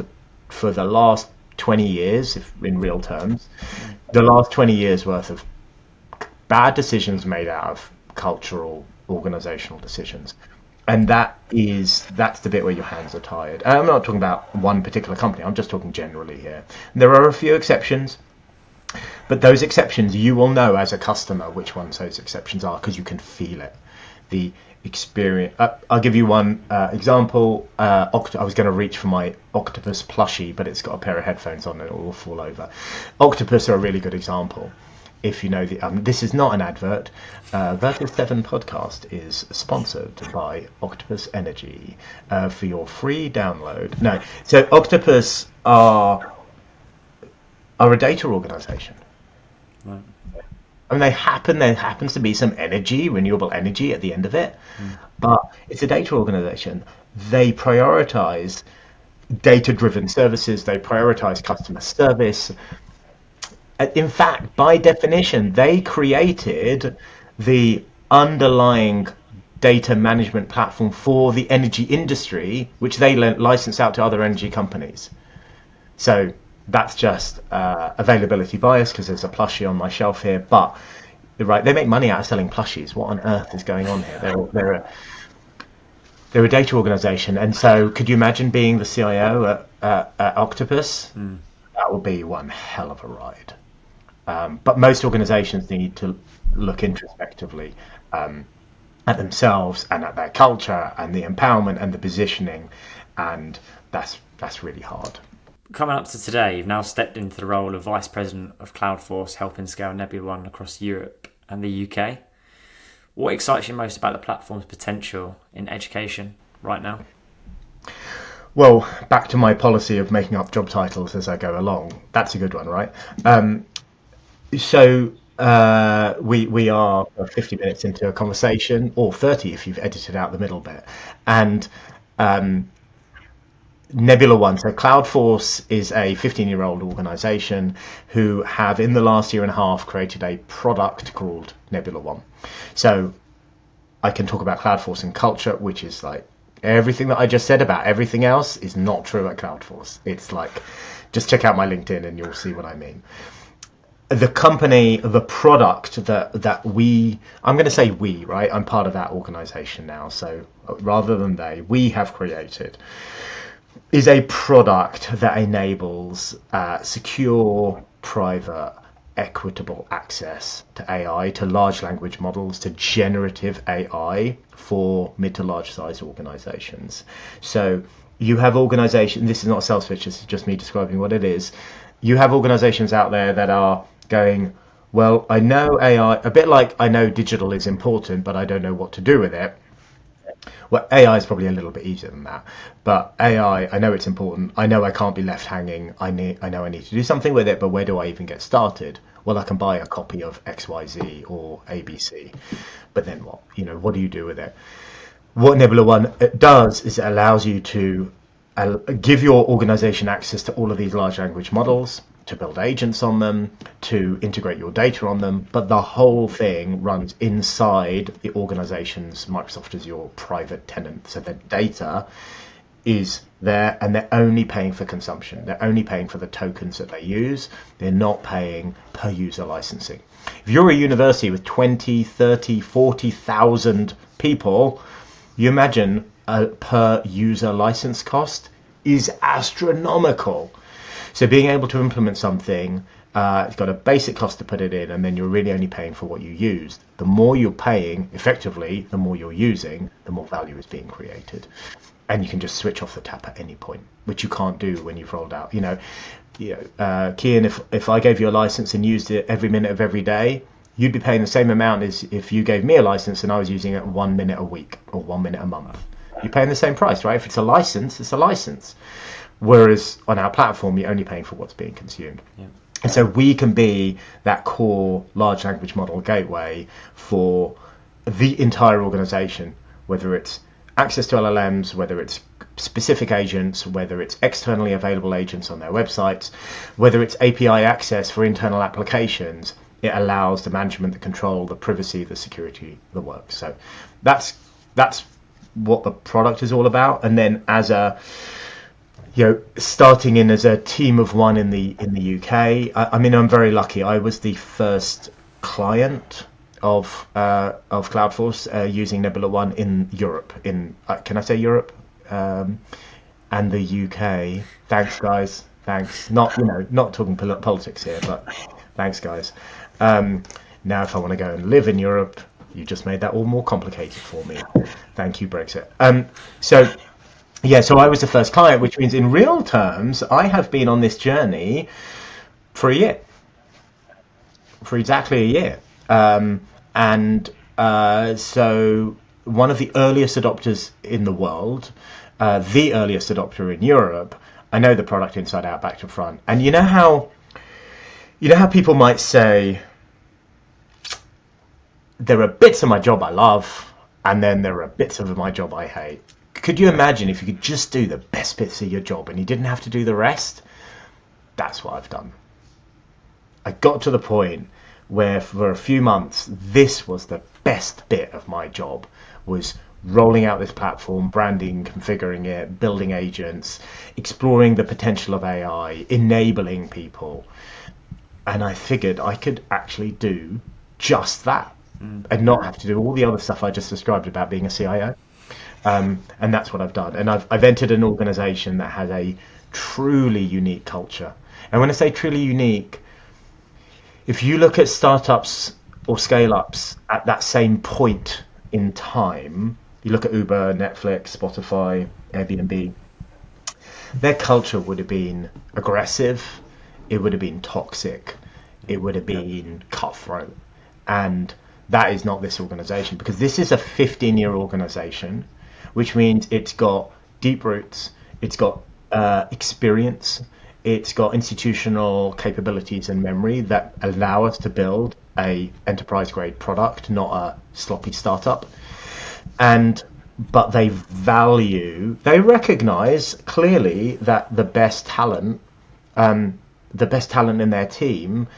for the last 20 years, if in real terms, the last 20 years worth of bad decisions made out of cultural, organizational decisions. And that's the bit where your hands are tied. And I'm not talking about one particular company, I'm just talking generally here. There are a few exceptions, but those exceptions, you will know as a customer which ones those exceptions are because you can feel it. The experience. I'll give you one example. I was going to reach for my Octopus plushie, but it's got a pair of headphones on and it will fall over. Octopus are a really good example. If you know this is not an advert. Versus 7 podcast is sponsored by Octopus Energy for your free download. No, so Octopus are a data organization. Right. I mean, there happens to be some renewable energy at the end of it, but it's a data organization. They prioritize data-driven services. They prioritize customer service. In fact, by definition, they created the underlying data management platform for the energy industry, which they license out to other energy companies. So that's just availability bias because there's a plushie on my shelf here. But right, they make money out of selling plushies. What on earth is going on here? They're a data organization, and so could you imagine being the CIO at Octopus? That would be one hell of a ride. But most organizations need to look introspectively at themselves and at their culture and the empowerment and the positioning, and that's really hard. Coming up to today, you've now stepped into the role of Vice President of Cloudforce, helping scale Nebula One across Europe and the UK. What excites you most about the platform's potential in education right now? Well, back to my policy of making up job titles as I go along. That's a good one, right? So we are 50 minutes into a conversation, or 30 if you've edited out the middle bit. And Nebula One, so Cloudforce is a 15-year-old organization who have in the last year and a half created a product called Nebula One. So I can talk about Cloudforce and culture, which is like everything that I just said about everything else is not true at Cloudforce. It's like, just check out my LinkedIn and you'll see what I mean. The company, the product that I'm going to say we, right? I'm part of that organization now. So rather than we have created is a product that enables secure, private, equitable access to AI, to large language models, to generative AI for mid to large size organizations. So you have organizations, this is not a sales pitch, this is just me describing what it is. You have organizations out there that are going, well, I know AI, a bit like I know digital is important, but I don't know what to do with it. Well, AI is probably a little bit easier than that, but AI, I know it's important. I know I can't be left hanging. I know I need to do something with it, but where do I even get started? Well, I can buy a copy of XYZ or ABC, but then what? What do you do with it? What Nebula One does is it allows you to give your organization access to all of these large language models, to build agents on them, to integrate your data on them, but the whole thing runs inside the organization's Microsoft Azure private tenant. So the data is there, and they're only paying for consumption. They're only paying for the tokens that they use. They're not paying per user licensing. If you're a university with 20, 30, 40,000 people, you imagine a per user license cost is astronomical. So being able to implement something, it's got a basic cost to put it in, and then you're really only paying for what you used. The more you're paying, effectively, the more you're using, the more value is being created. And you can just switch off the tap at any point, which you can't do when you've rolled out. Kian, if I gave you a license and used it every minute of every day, you'd be paying the same amount as if you gave me a license and I was using it 1 minute a week or 1 minute a month. You're paying the same price, right? If it's a license, it's a license. Whereas on our platform, you're only paying for what's being consumed. Yeah. And so we can be that core large language model gateway for the entire organization, whether it's access to LLMs, whether it's specific agents, whether it's externally available agents on their websites, whether it's API access for internal applications. It allows the management, the control, the privacy, the security, the work. So that's what the product is all about. And then as starting in as a team of one in the UK. I'm very lucky. I was the first client of Cloudforce using Nebula One in Europe. Can I say Europe? And the UK. Thanks, guys. Thanks. Not talking politics here, but thanks, guys. Now, if I want to go and live in Europe, you just made that all more complicated for me. Thank you, Brexit. So I was the first client, which means in real terms, I have been on this journey for a year, for exactly a year. So one of the earliest adopters in the world, the earliest adopter in Europe, I know the product inside out, back to front. And you know how people might say, there are bits of my job I love, and then there are bits of my job I hate. Could you imagine if you could just do the best bits of your job and you didn't have to do the rest? That's what I've done. I got to the point where for a few months, this was the best bit of my job, was rolling out this platform, branding, configuring it, building agents, exploring the potential of AI, enabling people. And I figured I could actually do just that and not have to do all the other stuff I just described about being a CIO. And that's what I've done. And I've entered an organization that has a truly unique culture. And when I say truly unique, if you look at startups or scale-ups at that same point in time, you look at Uber, Netflix, Spotify, Airbnb, their culture would have been aggressive, it would have been toxic, it would have been cutthroat. And that is not this organization, because this is a 15-year organization, which means it's got deep roots, it's got experience, it's got institutional capabilities and memory that allow us to build a enterprise-grade product, not a sloppy startup. But they recognize clearly that the best talent in their team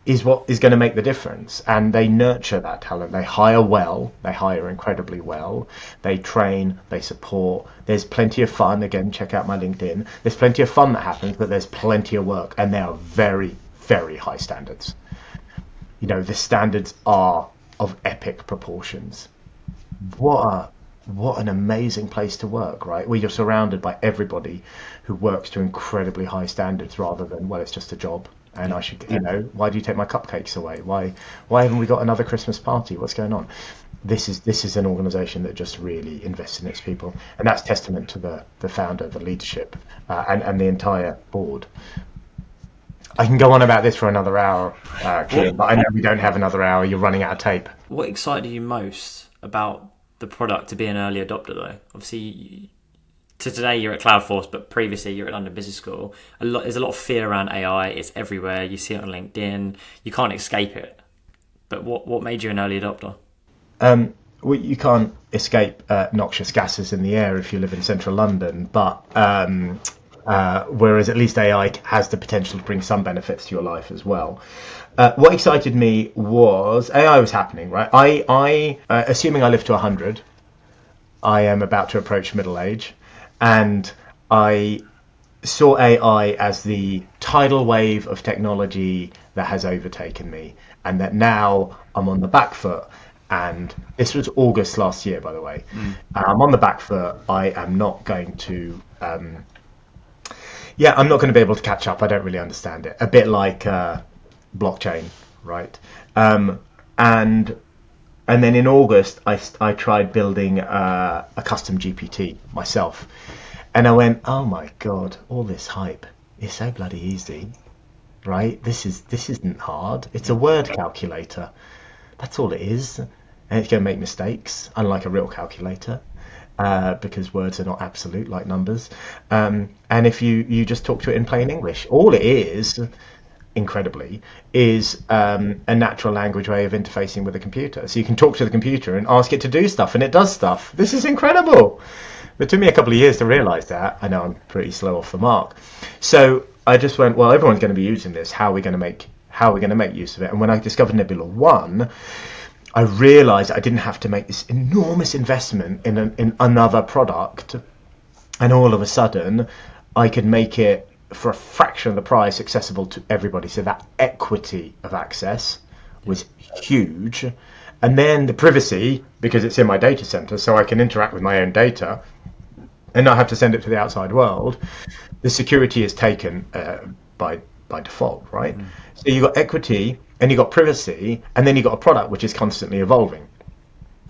is what is going to make the difference, and they nurture that talent. They hire incredibly well, they train, they support. There's plenty of fun. Again, check out my LinkedIn. There's plenty of fun that happens, but there's plenty of work, and they are very, very high standards. The standards are of epic proportions. What an amazing place to work, right? Where you're surrounded by everybody who works to incredibly high standards, rather than, well, it's just a job. And I should, why do you take my cupcakes away? Why haven't we got another Christmas party? What's going on? This is an organization that just really invests in its people, and that's testament to the founder, the leadership, and the entire board. I can go on about this for another hour, Kim, but I know we don't have another hour. You're running out of tape. What excited you most about the product to be an early adopter though? Obviously, to today you're at Cloudforce, but previously you're at London Business School. There's a lot of fear around AI. It's everywhere. You see it on LinkedIn. You can't escape it. But what made you an early adopter? Well, you can't escape noxious gases in the air if you live in central London, but whereas at least AI has the potential to bring some benefits to your life as well. What excited me was AI was happening, right? I assuming I live to 100, I am about to approach middle age, and I saw AI as the tidal wave of technology that has overtaken me, and that now I'm on the back foot. And this was August last year, by the way. I'm on the back foot. I am not going to, I'm not going to be able to catch up. I don't really understand it. A bit like blockchain, right? And then in August, I tried building a custom GPT myself, and I went, oh my god, all this hype is so bloody easy, right? This isn't hard. It's a word calculator. That's all it is. And it's going to make mistakes, unlike a real calculator, because words are not absolute like numbers. And if you just talk to it in plain English, all it is, incredibly, is a natural language way of interfacing with a computer. So you can talk to the computer and ask it to do stuff, and it does stuff. This is incredible. But it took me a couple of years to realise that. I know I'm pretty slow off the mark. So I just went, well, everyone's going to be using this. How are we going to make use of it? And when I discovered Nebula One, I realised I didn't have to make this enormous investment in another product, and all of a sudden I could make it for a fraction of the price accessible to everybody. So that equity of access was huge. And then the privacy, because it's in my data center, so I can interact with my own data and not have to send it to the outside world. The security is taken by default, right? So you got equity, and you got privacy, and then you got a product which is constantly evolving.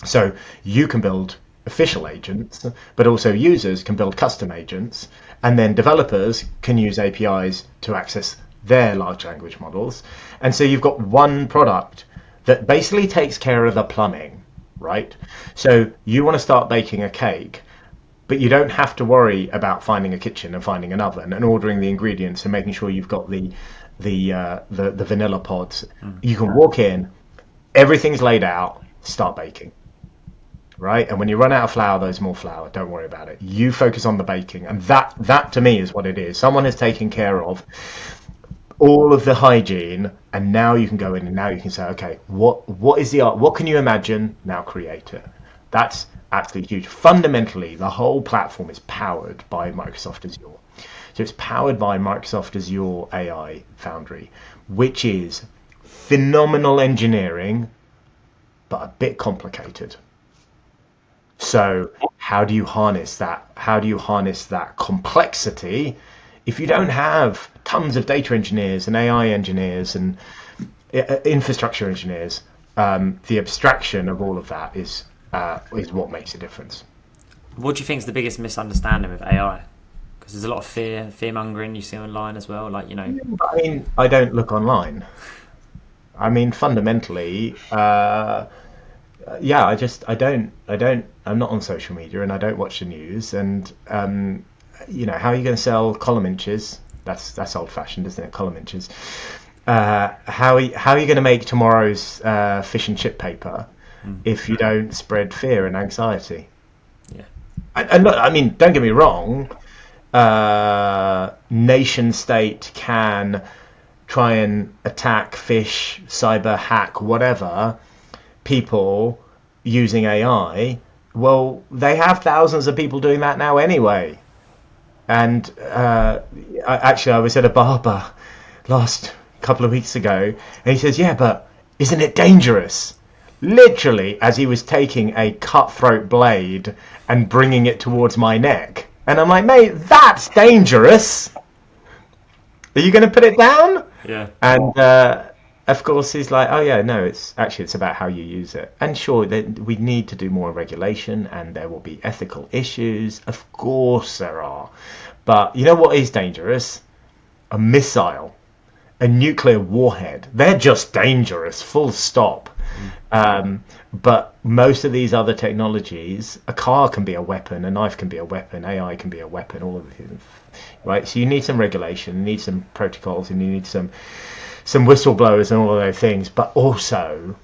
So you can build official agents, but also users can build custom agents, and then developers can use APIs to access their large language models. And so you've got one product that basically takes care of the plumbing, right? So you want to start baking a cake, but you don't have to worry about finding a kitchen and finding an oven and ordering the ingredients and making sure you've got the vanilla pods. You can walk in, everything's laid out, start baking, right? And when you run out of flour, there's more flour. Don't worry about it. You focus on the baking, and that to me is what it is. Someone has taken care of all of the hygiene, and now you can go in and now you can say, okay, what is the art? What can you imagine? Now create it. That's absolutely huge. Fundamentally, the whole platform is powered by Microsoft Azure. So it's powered by Microsoft Azure AI Foundry, which is phenomenal engineering, but a bit complicated. So how do you harness that? How do you harness that complexity if you don't have tons of data engineers and AI engineers and infrastructure engineers? The abstraction of all of that is what makes a difference. What do you think is the biggest misunderstanding with AI? Because there's a lot of fear mongering you see online as well. Like, I mean, I don't look online. I mean, fundamentally, I'm not on social media, and I don't watch the news. And how are you going to sell column inches? That's old fashioned, isn't it? Column inches. How are you going to make tomorrow's fish and chip paper if you don't spread fear and anxiety? Yeah. And look, I mean, don't get me wrong. Nation state can try and attack, phish, cyber hack, whatever, people using AI. Well, they have thousands of people doing that now anyway. And I was at a barber last couple of weeks ago, and he says, yeah, but isn't it dangerous? Literally, as he was taking a cutthroat blade and bringing it towards my neck. And I'm like, mate, that's dangerous. Are you going to put it down? Yeah. And of course, he's like, oh yeah, no, it's about how you use it. And sure, we need to do more regulation, and there will be ethical issues. Of course there are. But you know what is dangerous? A missile, a nuclear warhead. They're just dangerous, full stop. But most of these other technologies, a car can be a weapon, a knife can be a weapon, AI can be a weapon, all of these, right? So you need some regulation, you need some protocols, and you need some whistleblowers and all of those things. But also,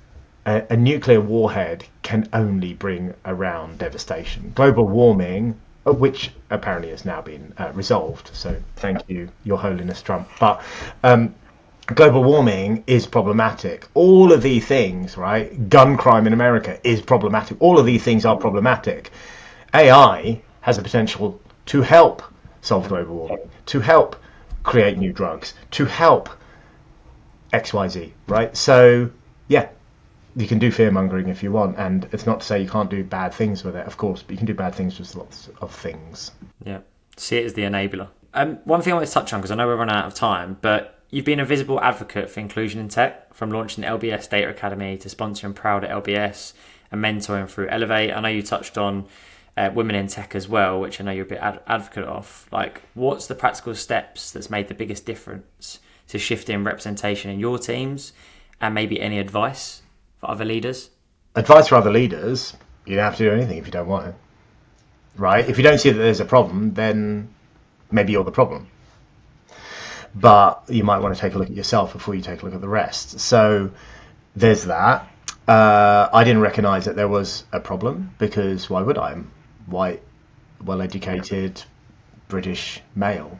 a nuclear warhead can only bring around devastation. Global warming, which apparently has now been resolved. So thank you, Your Holiness Trump. But global warming is problematic. All of these things, right? Gun crime in America is problematic. All of these things are problematic. AI has a potential to help solve global warming, to help create new drugs, to help XYZ, right? So, yeah, you can do fear mongering if you want, and it's not to say you can't do bad things with it, of course, but you can do bad things with lots of things. Yeah, see it as the enabler. One thing I want to touch on, because I know we're running out of time, but you've been a visible advocate for inclusion in tech, from launching the LBS Data Academy to sponsoring Proud at LBS and mentoring through Elevate. I know you touched on women in tech as well, which I know you're a bit advocate of. Like, what's the practical steps that's made the biggest difference to shifting representation in your teams, and maybe any advice for other leaders? Advice for other leaders: you don't have to do anything if you don't want to, right? If you don't see that there's a problem, then maybe you're the problem. But you might want to take a look at yourself before you take a look at the rest. So there's that. I didn't recognize that there was a problem, because why would I? I'm white, well-educated, British male.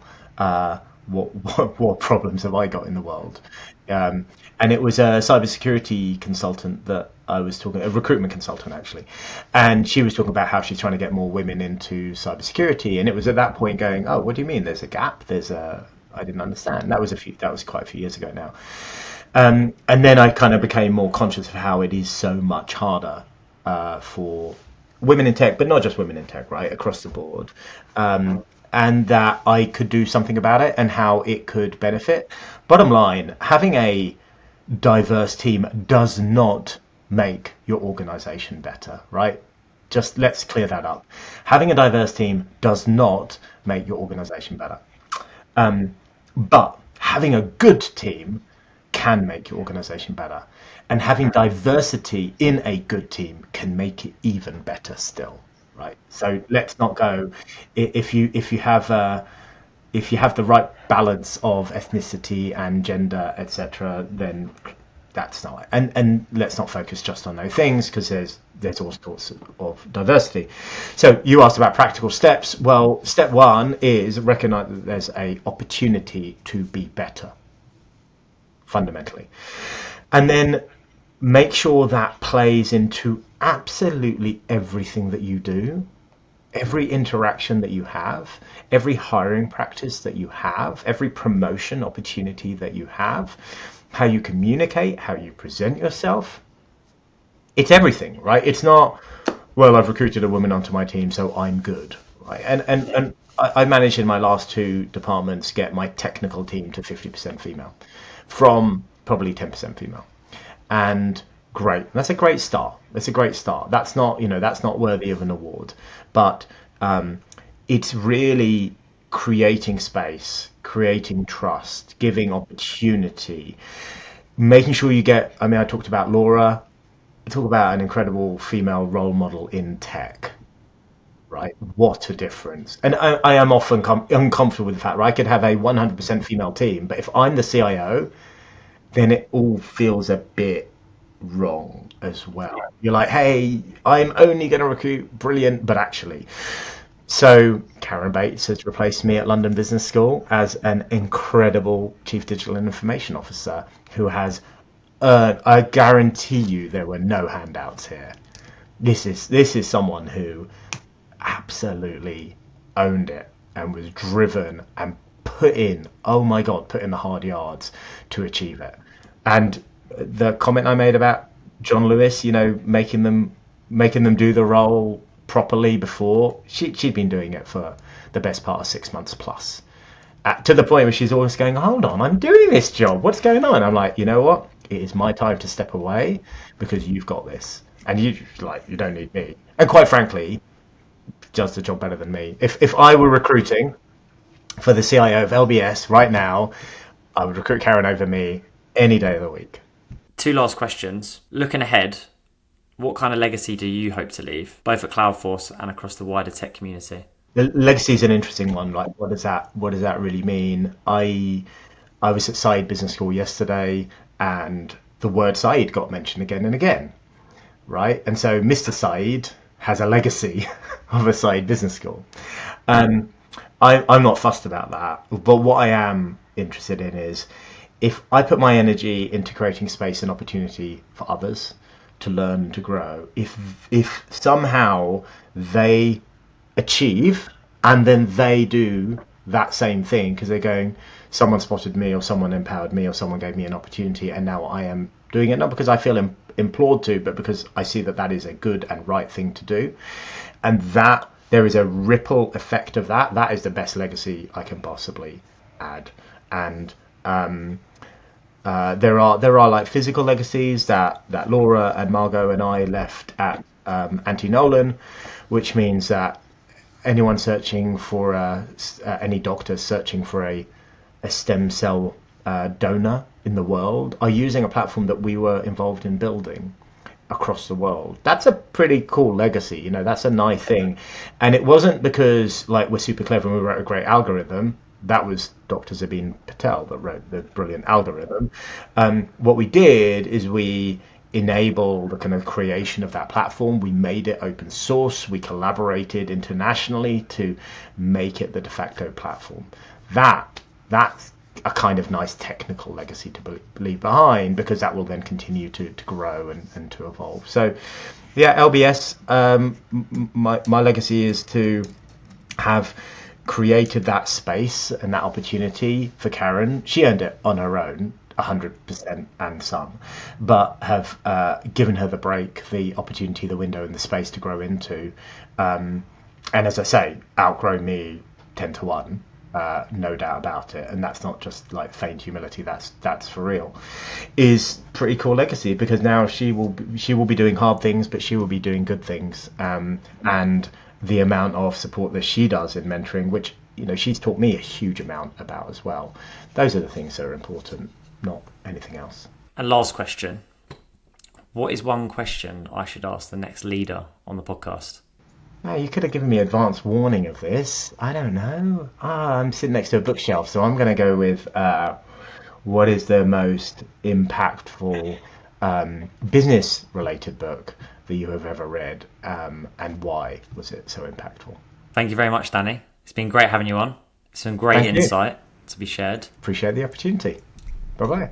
What problems have I got in the world? And it was a cybersecurity consultant that I was talking, a recruitment consultant actually, and she was talking about how she's trying to get more women into cybersecurity. And it was at that point going, oh, what do you mean? There's a gap. I didn't understand. That was quite a few years ago now. And then I kind of became more conscious of how it is so much harder for women in tech, but not just women in tech, right, across the board. And that I could do something about it and how it could benefit. Bottom line, having a diverse team does not make your organization better, right? Just let's clear that up. Having a diverse team does not make your organization better. But having a good team can make your organization better. And having diversity in a good team can make it even better still. Right. So let's not go. If you have the right balance of ethnicity and gender, etc., then that's not it. And let's not focus just on those things, because there's all sorts of diversity. So you asked about practical steps. Well, step one is recognize that there's a opportunity to be better, fundamentally, and then make sure that plays into absolutely everything that you do, every interaction that you have, every hiring practice that you have, every promotion opportunity that you have, how you communicate, how you present yourself. It's everything, right? It's not, well, I've recruited a woman onto my team, so I'm good, right? And I managed in my last two departments get my technical team to 50% female from probably 10% female. And great. That's a great start. That's not worthy of an award, but it's really creating space, creating trust, giving opportunity, making sure you get. I mean, I talked about Laura. I talk about an incredible female role model in tech. Right? What a difference. And I am often uncomfortable with the fact, right? I could have a 100% female team, but if I'm the CIO, then it all feels a bit wrong as well. You're like, hey, I'm only going to recruit brilliant, but actually. So Karen Bates has replaced me at London Business School as an incredible Chief Digital and Information Officer who has I guarantee you there were no handouts here. This is someone who absolutely owned it and was driven and put in the hard yards to achieve it. And the comment I made about John Lewis, making them do the role properly before, she'd been doing it for the best part of 6 months plus, to the point where she's always going, hold on, I'm doing this job, what's going on? I'm like, you know what, it is my time to step away because you've got this, and you don't need me. And quite frankly, does the job better than me. If I were recruiting for the CIO of LBS right now, I would recruit Karen over me any day of the week. 2 last questions. Looking ahead, what kind of legacy do you hope to leave, both at Cloudforce and across the wider tech community? The legacy is an interesting one. Like, what does that really mean? I was at Said Business School yesterday, and the word Said got mentioned again and again, right? And so Mr. Said has a legacy of a Said Business School. I'm not fussed about that, but what I am interested in is if I put my energy into creating space and opportunity for others to learn and to grow, if somehow they achieve and then they do that same thing because they're going, someone spotted me or someone empowered me or someone gave me an opportunity and now I am doing it, not because I feel implored to, but because I see that that is a good and right thing to do, and that there is a ripple effect of that. That is the best legacy I can possibly add. And there are like physical legacies that Laura and Margot and I left at Anti-Nolan, which means that anyone searching for any doctor searching for a stem cell donor in the world are using a platform that we were involved in building across the world. That's a pretty cool legacy, that's a nice thing. And it wasn't because like we're super clever and we wrote a great algorithm. That was Dr. Zabin Patel that wrote the brilliant algorithm. What we did is we enabled the kind of creation of that platform. We made it open source. We collaborated internationally to make it the de facto platform. That's a kind of nice technical legacy to leave behind, because that will then continue to grow and to evolve. So yeah, LBS, my legacy is to have created that space and that opportunity for Karen. She earned it on her own 100% and some, but have given her the break, the opportunity, the window and the space to grow into, and as I say, outgrow me 10 to 1. No doubt about it, and that's not just like feigned humility. That's for real. Is pretty cool legacy, because now she will be doing hard things, but she will be doing good things. And the amount of support that she does in mentoring, which she's taught me a huge amount about as well. Those are the things that are important, not anything else. And last question: what is one question I should ask the next leader on the podcast? Oh, you could have given me advance warning of this. I don't know. I'm sitting next to a bookshelf, so I'm going to go with what is the most impactful business-related book that you have ever read, and why was it so impactful? Thank you very much, Danny. It's been great having you on. Some great insight to be shared. Appreciate the opportunity. Bye-bye.